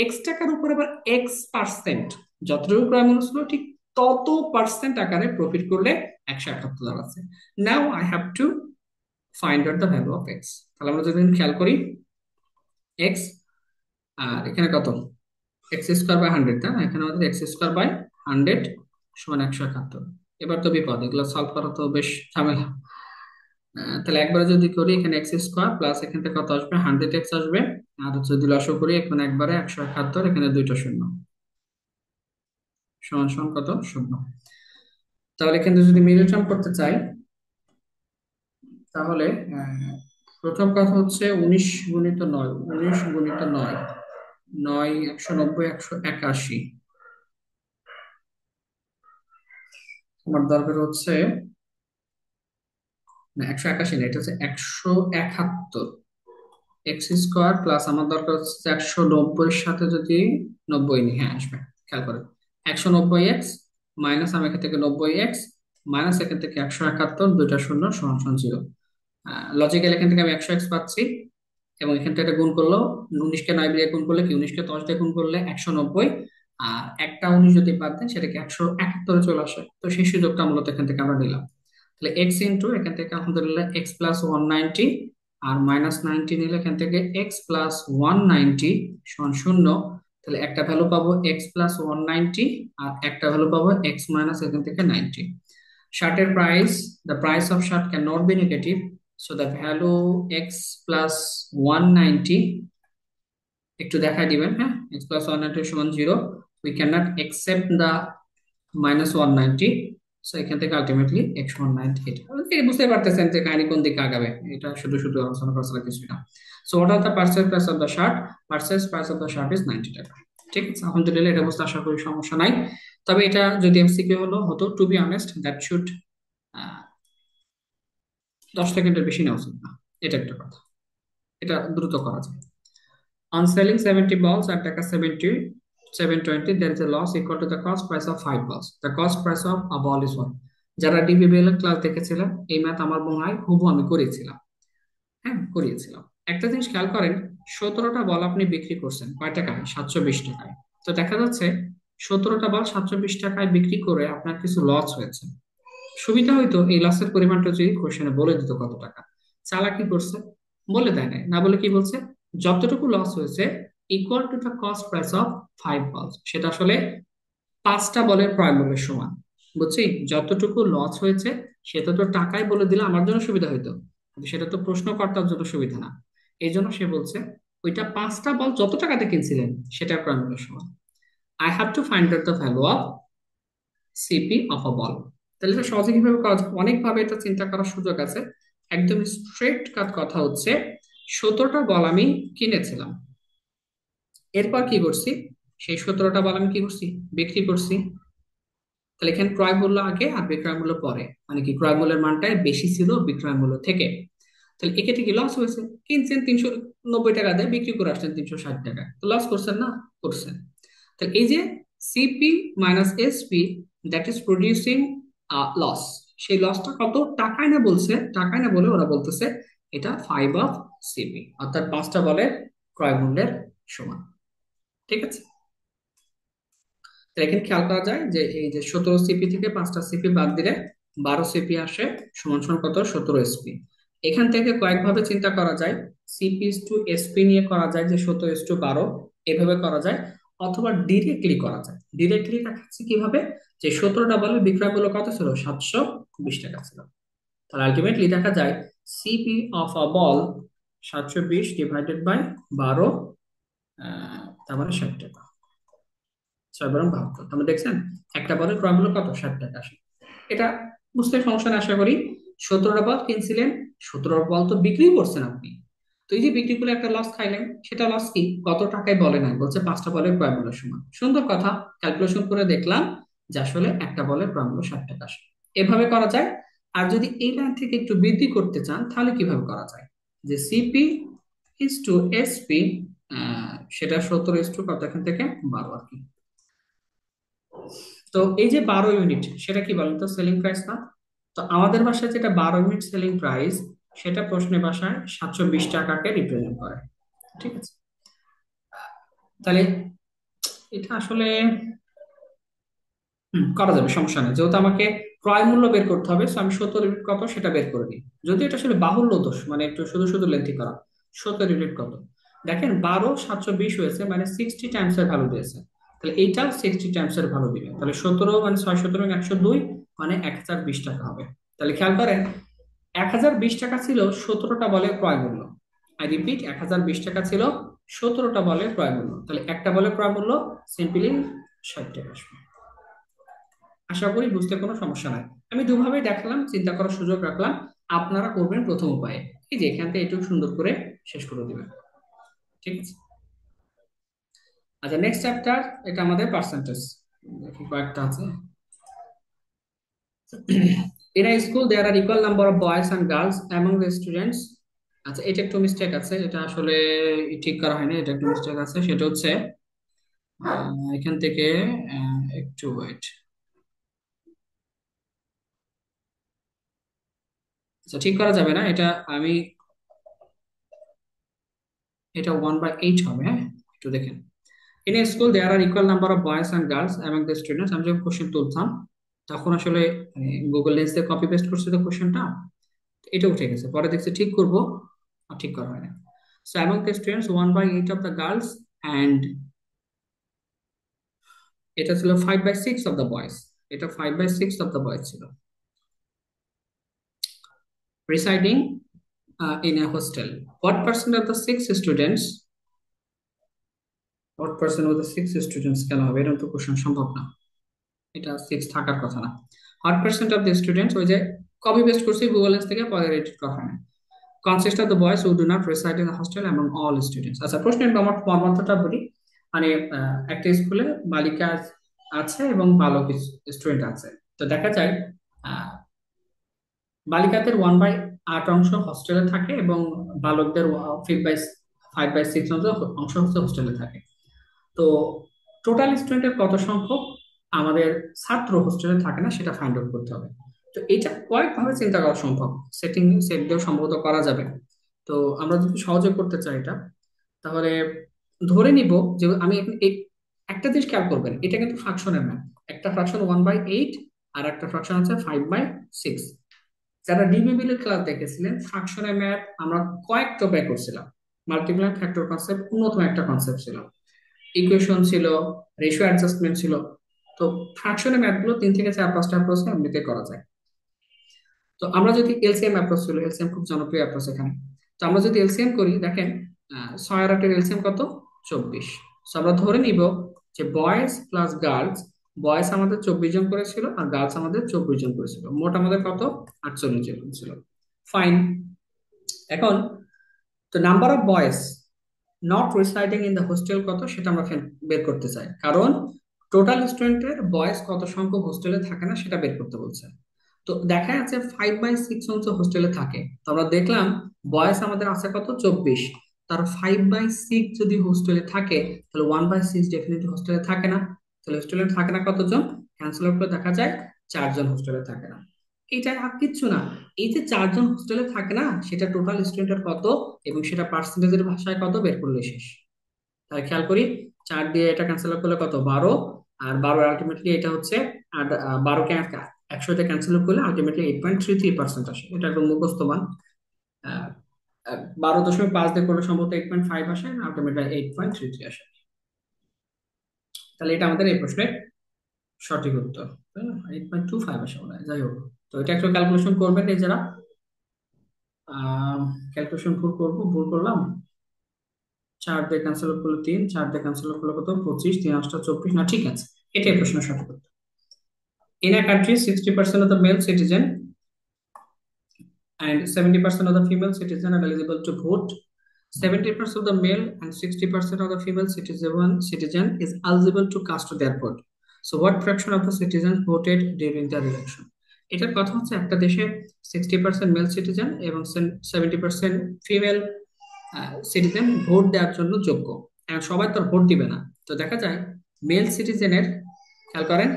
এক্স টাকার উপর আবার এক্স পার্সেন্ট, যতটুকু ক্রয় মূল্য ছিল ঠিক তত পার্সেন্ট আকারে প্রফিট করলে 171 দাঁড়াচ্ছে। Now I have to find out the value of x. তাহলে আমরা যদি খেয়াল করি এক্স, আর এখানে কত, এক্স স্কোয়ার বাই 100, তাই না, এখানে আমাদের এক্স স্কোয়ার বাই 100 সমান 171। এবার তো বিপদ, এগুলো সলভ করা তো বেশ ঝামেলা। তাহলে একবারে যদি করি, এখানে এক্স স্কোয়ার প্লাস এখান থেকে কত আসবে, 100x আসবে, আর যদি লসও করি এখানে একবারে 171, এখানে দুইটা শূন্য, সমান সমান কত, শূন্য। তাহলে এখানে যদি মিডল টার্ম করতে চাই, তাহলে প্রথম কথা হচ্ছে 19 গুণিত 9, 19 গুণিত 9, 9 190, 181, আমার দরকার হচ্ছে, না 181 না, এটা হচ্ছে 171, এক্স স্কোয়ার প্লাস আমার দরকার হচ্ছে 190 সাথে যদি 90 নিই, হ্যাঁ আসবে, খেয়াল করেন 190x মাইনাস, আমি এখান থেকে 90x মাইনাস এখান থেকে 171, দুইটা শূন্য সমান সমান 0। লজিক্যাল এখান থেকে আমি 100x পাচ্ছি, এবং এখান থেকে এটা গুণ করলো, 19কে 9 দিয়ে গুণ করলে কি, 19কে 10 দিয়ে গুণ করলে 190, আর একটা 19 যদি বাদ দেন সেটাকে 171 চলে আসে। তো সেই সুযোগটা মূলত এখান থেকে আমরা নিলাম। তাহলে এক্স ইন্টু এখান থেকে আলহামদুলিল্লাহ এক্স প্লাস 190, আর মাইনাস 90 নিলে এখান থেকে এক্স প্লাস 190 সমান শূন্য। তাহলে একটা ভ্যালু পাবো এক্স প্লাস 190, আর একটা ভ্যালু পাবো এক্স মাইনাস এখান থেকে 90। শার্টের price, the price of shirt can not be negative, so the value x plus 190, একটু দেখাই দিবেন, হ্যাঁ, এক্স প্লাস 190 সমান 0, we can not accept the minus 190, so এখান থেকে আলটিমেটলি এক্স 198। বুঝতে পারতেছেন যে কাহিনী কোন দিকে আগাবে, এটা শুধু শুধু আলোচনা করা ছাড়া কিছুই না। So what are the purchase price of the shirt, purchase price of the shirt is 90 টাকা। ঠিক আছে, আলহামদুলিল্লাহ এটা বুঝতে আশা করি সমস্যা নাই। তবে এটা যদি এমসিকিউ হতো, to be honest that should 10 সেকেন্ডের বেশি নেওয়া উচিত না। এটা একটা কথা, এটা দ্রুত করা যায়। On selling 70 balls at টাকা 720, there is a loss equal to the cost price of 5 balls. The cost price of a ball is 1. যারা ডিবিবিএল এর ক্লাস দেখেছিলাম, এই ম্যাথ আমার মনে হয় হুবহু আমি করেছিলাম। হ্যাঁ, করিয়েছিলাম। একটা জিনিস খেয়াল করেন, 17টা বল আপনি বিক্রি করছেন কয় টাকায়? 720 টাকায়। তো দেখা যাচ্ছে 17টা বল 720 টাকায় বিক্রি করে আপনার কিছু লস হয়েছে। সুবিধা হইতো এই লসের পরিমাণটা যদি কোশ্চেনে বলে দিত কত টাকা। চালাকি করছে, বলে দেয় নাই, না বলে কি বলছে, যতটুকু লস হয়েছে equal to the cost price of 5 বলস, সেটা আসলে 5টা বলের ক্রয় মূল্যের সমান। বুঝছি, যতটুকু লস হয়েছে সেটা তো টাকায় বলে দিলে আমার জন্য সুবিধা হইতো, কিন্তু সেটা তো প্রশ্নকর্তার জন্য সুবিধা না। এই জন্য সে বলছে ওইটা 5টা বল যত টাকাতে কিনছিলেন সেটার ক্রয় মূল্যের সমান। I have to find out the value of CP of a ball. তাহলে এটা সহজে কিভাবে করা যায়? অনেকভাবে এটা চিন্তা করার সুযোগ আছে। একদম স্ট্রেট কাট কথা হচ্ছে, 17টা বল আমি কিনেছিলাম, এরপর কি করছি, সেই 17টা বল আমি কি করছি, বিক্রি করছি। তাহলে এখানে ক্রয় মূল্য আগে আর বিক্রয় মূল্য পরে, মানে কি ক্রয় মূল্যের মানটাই বেশি ছিল বিক্রয় মূল্য থেকে। তাহলে এক্ষেত্রে কি লস হয়েছে? কিনছেন 390 টাকা দিয়ে, বিক্রি করে আসছেন 360 টাকায়, তো লস করছেন না? করছেন। তাহলে এই যে CP minus SP, that is producing loss. সেই লসটা কত টাকায় না বলছে, টাকায় না বলে ওরা বলতেছে এটা 5 অফ সিপি, অর্থাৎ 5টা বলের ক্রয় মূল্যের সমান। ঠিক আছে, তো এখানে খেয়াল করা যায় যে এই যে 17 সিপি থেকে 5টা সিপি বাদ দিলে 12 সিপি আসে, সমান সমান কত, 17 এসপি। এখান থেকে কয়েকভাবে চিন্তা করা যায়। সিপি ইস টু এসপি নিয়ে করা যায় যে 17:12, এভাবে করা যায়। অথবা ডিরেক্টলি করা যায়। ডিরেক্টলি দেখাচ্ছে কিভাবে, যে 17টা বলে বিক্রয় মূল্য কত ছিল, 720 টাকা ছিল। তাহলে আলটিমেটলি দেখা যায় CP of a ball 720 divided by 12, তার মানে 60 টাকা। 6 বরং 72, আপনি দেখছেন একটা বলের ক্রয় মূল্য কত, 60 টাকা আসে। এটা বুঝতে সমস্যা নেই আশা করি। 17টা বল কিনছিলেন, 17 বল তো বিক্রি করছেন আপনি, তো এই যে বিক্রি করে একটা লস খাইলেন, সেটা লস কি কত টাকায় বলে নাই, বলছে 5টা বলের ক্রয় মূল্য সমান। সুন্দর কথা, ক্যালকুলেশন করে দেখলাম যে আসলে একটা বলের ক্রয় মূল্য 60 টাকা আসে। এভাবে করা যায়। আর যদি এই লাইন থেকে একটু বৃদ্ধি করতে চান তাহলে কিভাবে করা যায়, যে সিপি ইস টু এসপি, সেটা 17 কত এখান থেকে 12 আর কি। তো এই যে 12 ইউনিট, সেটা কি বলেন তো, সেলিং প্রাইস না? তো আমাদের ভাষায় যেটা 12 ইউনিট সেলিং প্রাইস, সেটা প্রশ্নের ভাষায় 720 টাকাকে রিপ্রেজেন্ট করে। ঠিক আছে, তাহলে এটা আসলে করা যাবে, সমস্যা নেই। যেহেতু আমাকে ক্রয় মূল্য বের করতে হবে, so আমি 17 ইউনিট কত সেটা বের করে নিই। যদি এটা আসলে বাহুল্য দোষ, মানে একটু শুধু শুধু লেন্থি করা। 17 ইউনিট কত, দেখেন 12 720 হয়েছে, মানে 60 টাইমস এর ভ্যালু দিয়েছে। তাহলে এইটা 60 টাইমস এর ভ্যালু দিবে, তাহলে 17 মানে 6 17 102, মানে 1020 টাকা হবে। তাহলে খেয়াল করেন, 1020 টাকা ছিল 17টা বলের ক্রয় মূল্য। আই রিপিট, 1020 টাকা ছিল 17টা বলের ক্রয় মূল্য। তাহলে একটা বলের ক্রয় মূল্য সিম্পলি 60 টাকা আসবে। আশা করি বুঝতে কোনো সমস্যা নাই। আমি দুভাবে দেখালাম, চিন্তা করার সুযোগ রাখলাম। আপনারা করবেন প্রথম উপায়ে, এই যে এখান থেকে একটু সুন্দর করে শেষ করে দিবেন। ঠিক আছে, আচ্ছা নেক্সট চ্যাপ্টার, এটা আমাদের পার্সেন্টেজ। দেখি কয়েকটা আছে। In a school there are equal number of boys and girls among the students. আচ্ছা, এটা একটু মিস্টেক আছে, এটা আসলে ঠিক করা হয়নি, এটা একটু মিস্টেক আছে। সেটা হচ্ছে এখান থেকে একটু ওয়েট। আচ্ছা, ঠিক করা যাবে না এটা। আমি, এটা 1/8 হবে, হ্যাঁ, একটু দেখেন। In a school there are equal number of boys and girls among the students. আমি যখন কোশ্চেন তুলতাম তখন আসলে গুগল লেন্স দিয়ে কপি পেস্ট করছি তো কোশ্চেনটা, এটা উঠে গেছে। পরে দেখছি ঠিক করব, আর ঠিক করা হয় না। So among the students 1/8 of the girls and, এটা ছিল 5/6 অফ দ্য বয়েজ। এটা 5/6 অফ দ্য বয়েজ ছিল residing in a hostel. What percent of the six students? What percent of the six students কেন হবে, এরকম তো কোশ্চেন সম্ভব না, এটা 6 থাকার কথা না। What percent of the students, ওই যে কপি পেস্ট করছি গুগল লেন্স থেকে, পরে এডিট করা হয় না। Consist of the boys who do not reside in the hostel among all students. আচ্ছা, প্রশ্নের আমার মর্মার্থটা বলি। মানে একটা স্কুলে বালিকা আছে এবং বালক স্টুডেন্ট আছে। তো দেখা যায় আহ, বালিকাদের 1/8 8 অংশ হস্টেলে থাকে এবং বালকদের 5/6 অংশ অংশ হচ্ছে হোস্টেলে থাকে। তো টোটাল স্টুডেন্টের কত সংখ্যক আমাদের ছাত্র হোস্টেলে থাকে না সেটা ফাইন্ড আউট করতে হবে। তো এটা কয়েকভাবে চিন্তা করা সম্ভব, সেট দিয়েও সম্ভবত করা যাবে। তো আমরা যদি সহজে করতে চাই এটা, তাহলে ধরে নিব যে আমি একটা জিনিস খেয়াল করবেন, এটা কিন্তু ফ্রাকশনের ম্যাথ। একটা ফ্রাকশন 1/8 আর একটা ফ্রাকশন হচ্ছে 5/6। যারা ডিবিবিএল এর ক্লাস দেখেছিলেন, ফ্রাকশনের ম্যাথ আমরা কয়েক টপিক করছিলাম। মাল্টিপ্লাই ফ্যাক্টর কনসেপ্ট অন্যতম একটা কনসেপ্ট ছিল, ইকুয়েশন ছিল, রেশিও অ্যাডজাস্টমেন্ট ছিল। তো ফ্র্যাকশনের ম্যাথগুলো 3 থেকে 4-5টা অ্যাপ্রোচে এমনিতে করা যায়। তো আমরা যদি এলসিএম অ্যাপ্রোচ ছিল, এলসিএম খুব জনপ্রিয় অ্যাপ্রোচ এখানে। তো আমরা যদি এলসিএম করি, দেখেন 6 আর 8-এর এলসিএম কত? 24। তো আমরা ধরে নিব যে বয়েজ প্লাস গার্লস, বয়েজ আমাদের 24 জন করেছিল আর গার্লস আমাদের 24 জন করেছিল, মোট আমাদের কত? 48 জন ছিল। ফাইন। এখন তো number of boys not residing in the hostel কত সেটা আমরা বের করতে চাই, কারণ টোটাল স্টুডেন্টের বয়েজ কত সংখ্যক হোস্টেলে থাকে না সেটা বের করতে বলছে। তো দেখা যাচ্ছে 5/6 অংশ হোস্টেলে থাকে। তো আমরা দেখলাম বয়েজ আমাদের আছে কত? 24। তার 5/6 যদি হোস্টেলে থাকে, তাহলে 1/6 ডেফিনেটলি হোস্টেলে থাকে না। তাহলে হোস্টেলে থাকে না কতজন? ক্যান্সেল করে দেখা যায় 4 জন হোস্টেলে থাকে না। এটা আর কিচ্ছু না, এই যে 4 জন হোস্টেলে থাকে না, সেটা টোটাল স্টুডেন্টের কত এবং সেটা পার্সেন্টেজের ভাষায় কত বের করলে শেষ। তাহলে খেয়াল করি, 4 দিয়ে এটা ক্যান্সেল করলে কত? 12। আর 12 আলটিমেটলি এটা হচ্ছে, আর 12কে 100 তে ক্যান্সেল করলে আলটিমেটলি 8.33% আসে। এটা একদম মুখস্থ মান। 12.5 দিয়ে করলে সম্ভবত 8.5 আসে, আলটিমেটলি 8.33 আসে। তাহলে এটা আমাদের এই প্রশ্নের সঠিক উত্তর। 8.25 আসে মনে হয়, যাই হোক। তো এটা একটু ক্যালকুলেশন করবেন এই যারা ক্যালকুলেশন ভুল করলাম। 4 দিয়ে ক্যান্সেল করলো 3, 4 দিয়ে ক্যান্সেল করলো কত? 25, 3 8 24, না ঠিক আছে। এটাই প্রশ্ন সঠিক উত্তর। In a country, 60% of the male citizen and 70% of the female citizen are eligible to vote. 70% of the male and 60% of the female citizen is eligible to cast their vote. So, what fraction of the citizens voted during the election? এটার কথা হচ্ছে একটা দেশে 60% mail citizen এবং 70% female citizen vote দেওয়ার জন্য যোগ্য। এখন সবাই তো আর ভোট দিবে না। তো দেখা যায় মেল সিটিজেনের, খেয়াল করেন,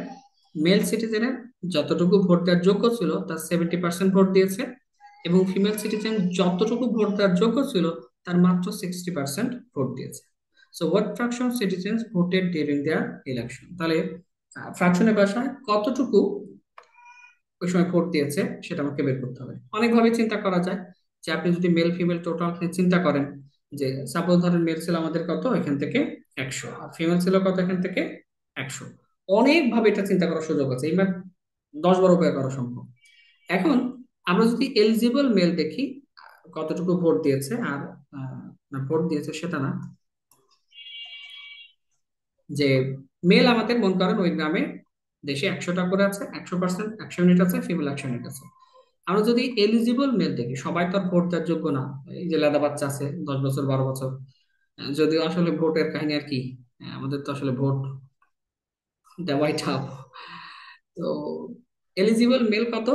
মেল সিটিজেনের যতটুকু ভোট দেওয়ার যোগ্য ছিল তার 70% ভোট দিয়েছে, এবং ফিমেল সিটিজেন যতটুকু ভোট দেওয়ার যোগ্য ছিল তার মাত্র 60% ভোট দিয়েছে। So what fraction citizens voted during there election? তাহলে ফ্র্যাকশনের ভাষায় কতটুকু ওই সময় ভোট দিয়েছে সেটা আমাকে বের করতে হবে। অনেকভাবে চিন্তা করা যায়, যে আপনি যদি মেল ফিমেল টোটাল চিন্তা করেন, যে সাপোজ ধরেন মেল ছিল আমাদের কত এখান থেকে 100, আর ফিমেল ছিল কত এখান থেকে 100। অনেকভাবে এটা চিন্তা করার সুযোগ আছে, এই ম্যাথ 10 বার উপায় করা সম্ভব। এখন আমরা যদি এলিজিবল মেল দেখি, কতটুকু ভোট দিয়েছে, আর না ভোট দিয়েছে সেটা না, যে মেল আমাদের মন করেন ওই গ্রামে দেশে 100টা করে আছে, 100%, 100 ইউনিট আছে, ফিমেল 100 ইউনিট আছে। আমরা যদি এলিজিবল মেল দেখি, সবাই তো আর ভোট দেওয়ার যোগ্য না। এই যে লেদা বাচ্চা আছে 10 বছর 12 বছর, যদিও আসলে ভোটের কাহিনী আর কি, আমাদের তো আসলে ভোট দেওয়াই টাফ। তো এলিজিবল মেল কত?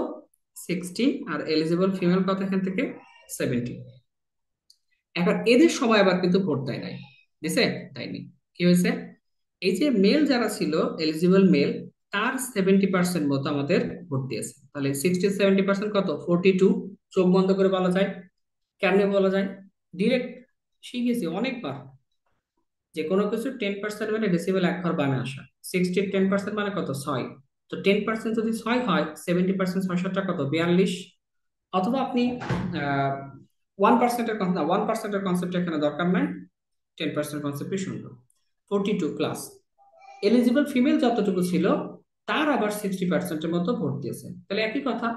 60। আর এলিজিবল ফিমেল কত এখান থেকে? 70। এখন এদের সবাই আবার কিন্তু ভোট দেয় নাই, দিছে? দেয়নি। কি হয়েছে? এই যে মেল যারা ছিল এলিজিবল মেল, তার 70% মতো আমাদের ভোট দিয়েছে। তাহলে 60 70% কত? 42। চোখ বন্ধ করে বলা যায়। কেমনে বলা যায়? ডিরেক্ট শিখেছি অনেকবার, যে কোনো কিছু 10% মানে ডেসিবেল এক ঘর বামে আসা। 60 10% মানে কত? 6। তো 10% যদি 6 হয়, 70% 6টা কত? 42। অথবা আপনি 1%-এর কনসেপ্ট এখানে দরকার নাই, 10% কনসেপ্টই সুন্দর। 42 প্লাস এলিজিবল ফিমেল যতটুকু ছিল, তার আবার 60%-এর মতো ভোট দিয়েছে। তাহলে একই কথা,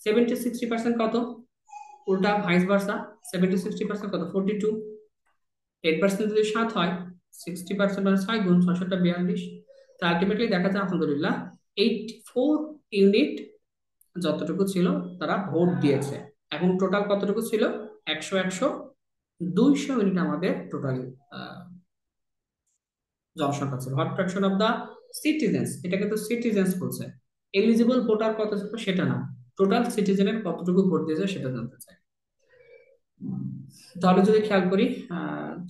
70 60% কত? উল্টা ভাইস ভার্সা, 70 60% কত? 42। 10% যদি 7 হয়, 60% মানে 6 গুণ 6টা 42। তা আলটিমেটলি দেখা যায় আলহামদুলিল্লাহ 84 ইউনিট যতটুকু ছিল তারা ভোট দিয়েছে। এখন টোটাল কতটুকু ছিল? 100 100, 200 ইউনিট আমাদের টোটালি জনসংখ্যা ছিল। What fraction of the citizens, এটা কিন্তু সিটিজেন্স বলছে। এলিজিবল ভোটার কত ছিল সেটা না, টোটাল সিটিজেনের কতটুকু ভোট দিয়েছে সেটা জানতে চাই। উম, তাহলে যদি খেয়াল করি,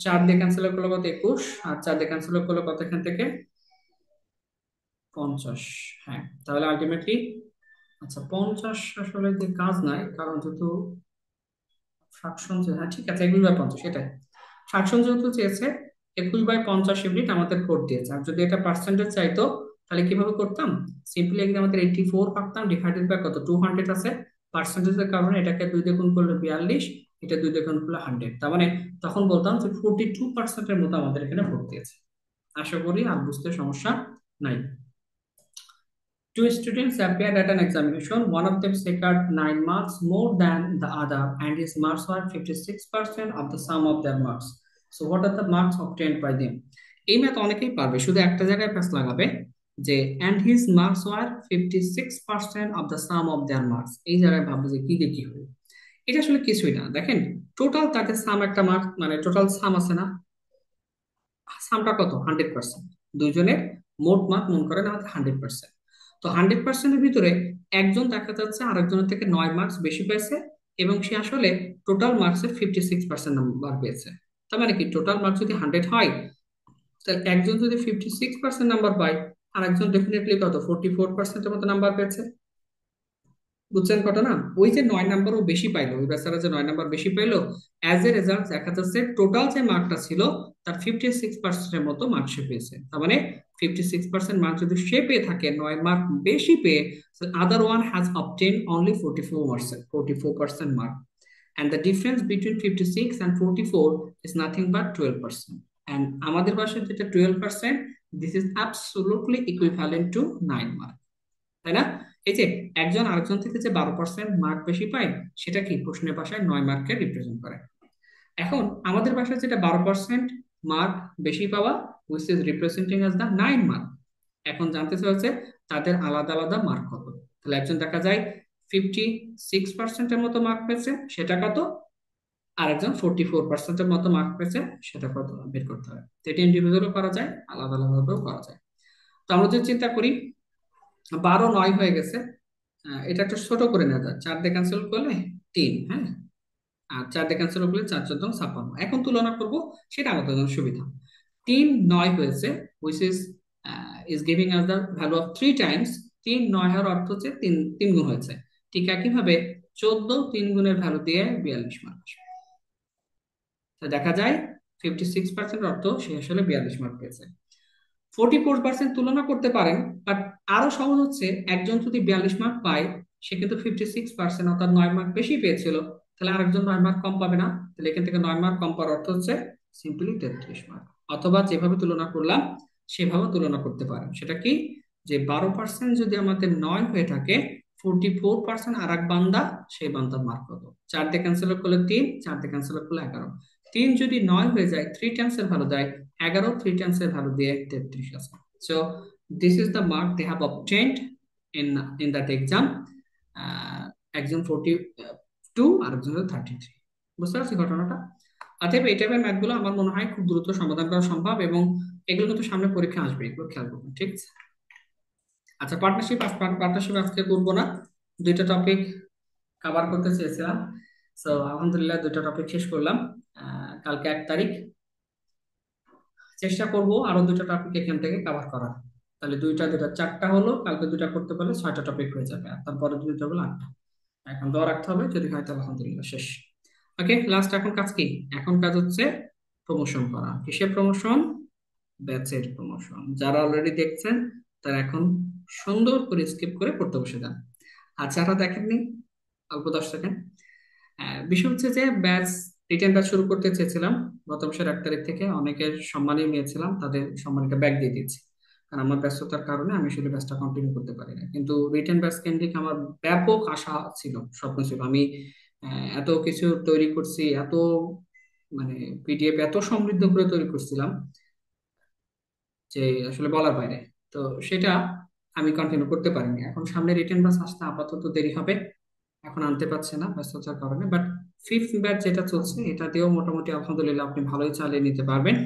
4 দিয়ে ক্যান্সেল করলে কত, 21, আর 4 দিয়ে ক্যান্সেল করলে কত এখান থেকে, 50। হ্যাঁ, তাহলে আলটিমেটলি, আচ্ছা 50 আসলে যে কাজ নাই, কারণ যেহেতু ফ্রাকশন, হ্যাঁ ঠিক আছে, 21/50 সেটাই। ফ্রাকশন যেহেতু চেয়েছে, 21/50 ইউনিট আমাদের কোড দিয়েছে। আর যদি এটা পার্সেন্টেজ চাইতো, তাহলে কিভাবে করতাম? সিম্পলি এখানে আমাদের 84 পারতাম, ডিভাইডেড বাই কত, 200 আছে। পার্সেন্টেজের কারণে এটাকে 2 দিয়ে গুণ করলে 42, এটা 2 দিয়ে গুণ করলে 100, তার মানে তখন বলতাম যে 42%-এর মতো আমাদের এখানে ভোট দিয়েছে। আশা করি আর বুঝতে সমস্যা নাই। Two students appeared at an examination. One of them secured 9 marks more than the other, and his marks were 56% of the sum of their marks. So, what are the marks obtained by them? এই math অনেকেই পারবে, শুধু একটা জায়গায় প্যাস লাগাবে যে and his marks were 56% of the sum of their marks, এই জায়গায় ভাববে যে কি দিয়ে কি হবে। এটা আসলে কিছুই না, দেখেন টোটাল তাদের সাম একটা মার্ক, মানে টোটাল সাম আছে না, সামটা কত, 100%। দুইজনের মোট মার্ক মন করেন আমাদের 100%। তো 100%-এর ভিতরে একজন দেখা যাচ্ছে আরেকজনের থেকে 9 মার্কস বেশি পেয়েছে, এবং সে আসলে টোটাল মার্কসের 56% নাম্বার পেয়েছে। তার মানে কি, টোটাল মার্কস যদি 100 হয়, তাহলে একজন যদি 56% নাম্বার পায়, আর একজন ডেফিনেটলি কত, 44%-এর মতো নাম্বার পেয়েছে। বুঝছেন ঘটনা? ওই যে 9 নাম্বার ও বেশি পাইলো, ওই বেচারা যে 9 নাম্বার বেশি পাইলো, অ্যাজ এ রেজাল্ট দেখা যাচ্ছে টোটাল যে মার্কটা ছিল তার 56%-এর মতো মার্ক সে পেয়েছে। তার মানে 56% মার্ক যদি সে পেয়ে থাকে, 9 মার্ক বেশি পেয়ে, other one has obtain only 44% mark, and the difference between 56 and 44 is nothing but 12%. And আমাদের ভাষায় যেটা 12%, this is absolutely equivalent to 9 mark, তাই না? এই যে একজন আরেকজন থেকে যে 12% মার্ক বেশি পায়, সেটা কি প্রশ্নের ভাষায় 9 মার্ককে রিপ্রেজেন্ট করে। এখন আমাদের ভাষায় যেটা 12% মার্ক বেশি পাওয়া, which is representing as the 9 mark. এখন জানতে চাইছে তাদের আলাদা আলাদা মার্ক কত। তাহলে একজন দেখা যায় 56%-এর মতো মার্ক পেয়েছে, সেটা কত, আর একজন 44%-এর মতো মার্ক পেয়েছে, সেটা কত বের করতে হবে। তো এটা ইন্ডিভিজুয়ালও করা যায়, আলাদা আলাদাভাবেও করা যায়। তো আমরা যদি চিন্তা করি, 12 9 হয়ে গেছে, এটা একটু ছোট করে নেওয়া যায়, 4 দিয়ে ক্যান্সেল করলে 3, হ্যাঁ, আর 4 দিয়ে ক্যান্সেল করলে 4 4 56। এখন তুলনা করব, সেটা আমাদের জন্য সুবিধা। 3 9 হয়েছে, which is giving us the value of 3 Times. 3 9 এর অর্থ হচ্ছে তিন তিন গুণ হয়েছে। ঠিক একইভাবে 14 3 গুণের ভ্যালু দিয়ে 42 মার্ক আসবে। তো দেখা যায় 56% অর্থ সে আসলে 42 মার্ক পেয়েছে। 44% তুলনা করতে পারেন, বাট আরো সহজ হচ্ছে, একজন যদি 42 মার্ক পায়, সে কিন্তু 56% অর্থাৎ 9 মার্ক বেশি পেয়েছিল, তাহলে আরেকজন 9 মার্ক কম পাবে না। তাহলে এখান থেকে 9 মার্ক কম পাওয়ার অর্থ হচ্ছে সিম্পলি 33 মার্ক। অথবা যেভাবে তুলনা করলাম সেভাবে তুলনা করতে পারেন, সেটা কি, যে 12% যদি আমাদের 9 হয়ে থাকে, 44% আর এক বান্দা, সেই বান্দার মার্ক কত। 4 দিয়ে ক্যান্সেল করলে 3, 4 দিয়ে ক্যান্সেল করলে 11। 3 যদি 9 হয়ে যায়, 3 টাইমস এর ভ্যালু দেয় 11, 3 টাইমস এর ভ্যালু দিয়ে 33 আছে। So this is the mark they have obtained in in that exam. একজন 42 আর একজন 33। বুঝতে পারছি ঘটনাটা? অতএব এই টাইপের ম্যাথগুলো আমার মনে হয় খুব দ্রুত সমাধান করা সম্ভব, এবং এগুলো কিন্তু সামনে পরীক্ষা আসবে, এগুলো খেয়াল করবেন, ঠিক আছে? আচ্ছা, পার্টনারশিপ আজকে করবো না, 2টা টপিক কভার করতে চেয়েছিলাম। সো আলহামদুলিল্লাহ 2টা টপিক শেষ করলাম। কালকে 1 তারিখ, চেষ্টা করব আরো 2টা টপিক এখান থেকে কভার করার। তাহলে দুইটা দুটা 4টা হলো, কালকে 2টা করতে পারলে 6টা টপিক হয়ে যাবে, আর তারপরে 2টা হলো 8টা। এখন দোয়া রাখতে হবে, যদি হয় তাহলে আলহামদুলিল্লাহ শেষ। ওকে, লাস্ট এখন কাজ কি? এখন কাজ হচ্ছে প্রমোশন করা। কিসের প্রমোশন? ব্যাচের প্রমোশন। যারা অলরেডি দেখছেন তারা এখন সুন্দর করে স্কিপ করে পড়তে বসে যান, আর যারা দেখেননি অল্প 10 সেকেন্ড। বিষয় হচ্ছে যে ব্যাচ, রিটেন ব্যাচ শুরু করতে চেয়েছিলাম গত মাসের 1 তারিখ থেকে, অনেকের সম্মানই নিয়েছিলাম, তাদের সম্মানটা ব্যাক দিয়ে দিচ্ছি, কারণ আমার ব্যস্ততার কারণে আমি আসলে ব্যাচটা কন্টিনিউ করতে পারি না। কিন্তু রিটেন ব্যাচ কেন্দ্রিক আমার ব্যাপক আশা ছিল, স্বপ্ন ছিল। আমি এত কিছু তৈরি করছি, এত মানে পিডিএফ এত সমৃদ্ধ করে তৈরি করছিলাম যে আসলে বলার বাইরে। তো সেটা আমি কন্টিনিউ করতে পারিনি। এখন সামনে রিটেন ব্যাচ আসতে আপাতত দেরি হবে, এখন আনতে পারছে না ব্যস্ততার কারণে। বাট ফিফথ ব্যাচ যেটা চলছে, এটা দিয়েও মোটামুটি আলহামদুলিল্লাহ আপনি ভালোই চালিয়ে নিতে পারবেন।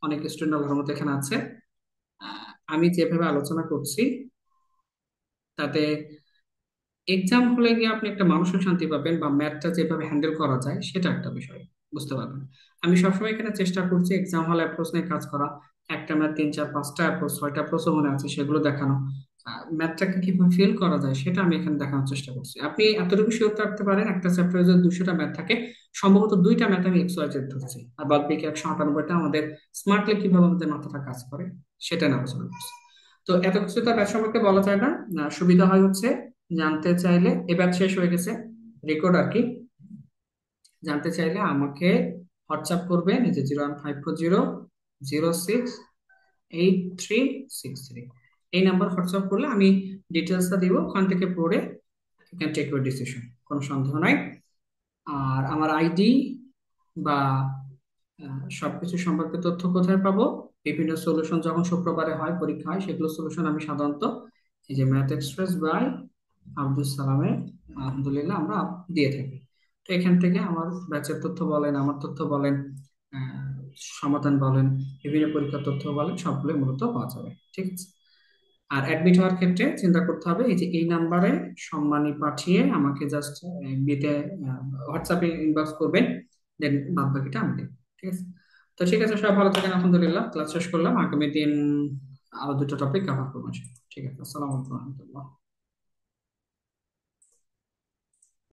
অনেক স্টুডেন্ট আমার মতো এখানে আছে। আমি যেভাবে আলোচনা করছি তাতে এক্সাম হলে গিয়ে আপনি একটা মানসিক শান্তি পাবেন, বা ম্যাথটা যেভাবে হ্যান্ডেল করা যায় সেটা একটা বিষয় বুঝতে পারবেন। আমি সবসময় এখানে চেষ্টা করছি এক্সাম হলে অ্যাপ্রোচ নিয়ে কাজ করা। একটা ম্যাথ তিন চার পাঁচটা অ্যাপ্রোচ, ছয়টা অ্যাপ্রোচও মনে আছে, সেগুলো দেখানো। ম্যাথটাকে কিভাবে ফিল করা যায় সেটা আমি এখানে দেখানোর চেষ্টা করছি। আপনি এতটুকু শিওর থাকতে পারেন একটা চ্যাপ্টারে যদি 200টা ম্যাথ থাকে, সম্ভবত দুইটা ম্যাথ আমি এক্স ওয়াই জেড ধরছি, আর বাদ বাকি 198টা আমাদের স্মার্টলি কিভাবে আমাদের মাথাটা কাজ করে সেটা নিয়ে আলোচনা করছি। তো এত কিছু তো ব্যাচ সম্পর্কে বলা যায় না। সুবিধা হয় হচ্ছে জানতে চাইলে, এবার শেষ হয়ে গেছে রেকর্ড আর কি। জানতে চাইলে আমাকে হোয়াটসঅ্যাপ করবেন, এই যে 01540 068363। এই নাম্বার হোয়াটসঅ্যাপ করলে আমি ডিটেলসটা দিব, ওখান থেকে পড়ে you can take your decision, কোনো সন্দেহ নাই। আর আমার আইডি বা সবকিছু সম্পর্কে তথ্য কোথায় পাবো? বিভিন্ন সলিউশন যখন শুক্রবারে হয়, পরীক্ষা হয়, সেগুলো সলিউশন আমি সাধারণত এই যে ম্যাথ এক্সপ্রেস বাই আব্দুল সালামে আলহামদুলিল্লাহ আমরা দিয়ে থাকি। তো এখান থেকে আমার ব্যাচের তথ্য বলেন, আমার তথ্য বলেন, আহ, সমাধান বলেন, বিভিন্ন পরীক্ষার তথ্য বলেন, সবগুলো মূলত পাওয়া যাবে। ঠিক আছে। আর অ্যাডমিট হওয়ার ক্ষেত্রে চিন্তা করতে হবে, এই যে এই নাম্বারে সম্মানী পাঠিয়ে আমাকে জাস্ট বিতে হোয়াটসঅ্যাপে ইনবক্স করবেন, দেন বাদ বাকিটা আমি দেব। ঠিক আছে। তো ঠিক আছে, সবাই ভালো থাকেন। আলহামদুলিল্লাহ ক্লাস শেষ করলাম, আগামী দিন আরো দুটো টপিক কভার করবো। ঠিক আছে, আসসালামু আলাইকুম রহমতুল্লাহ।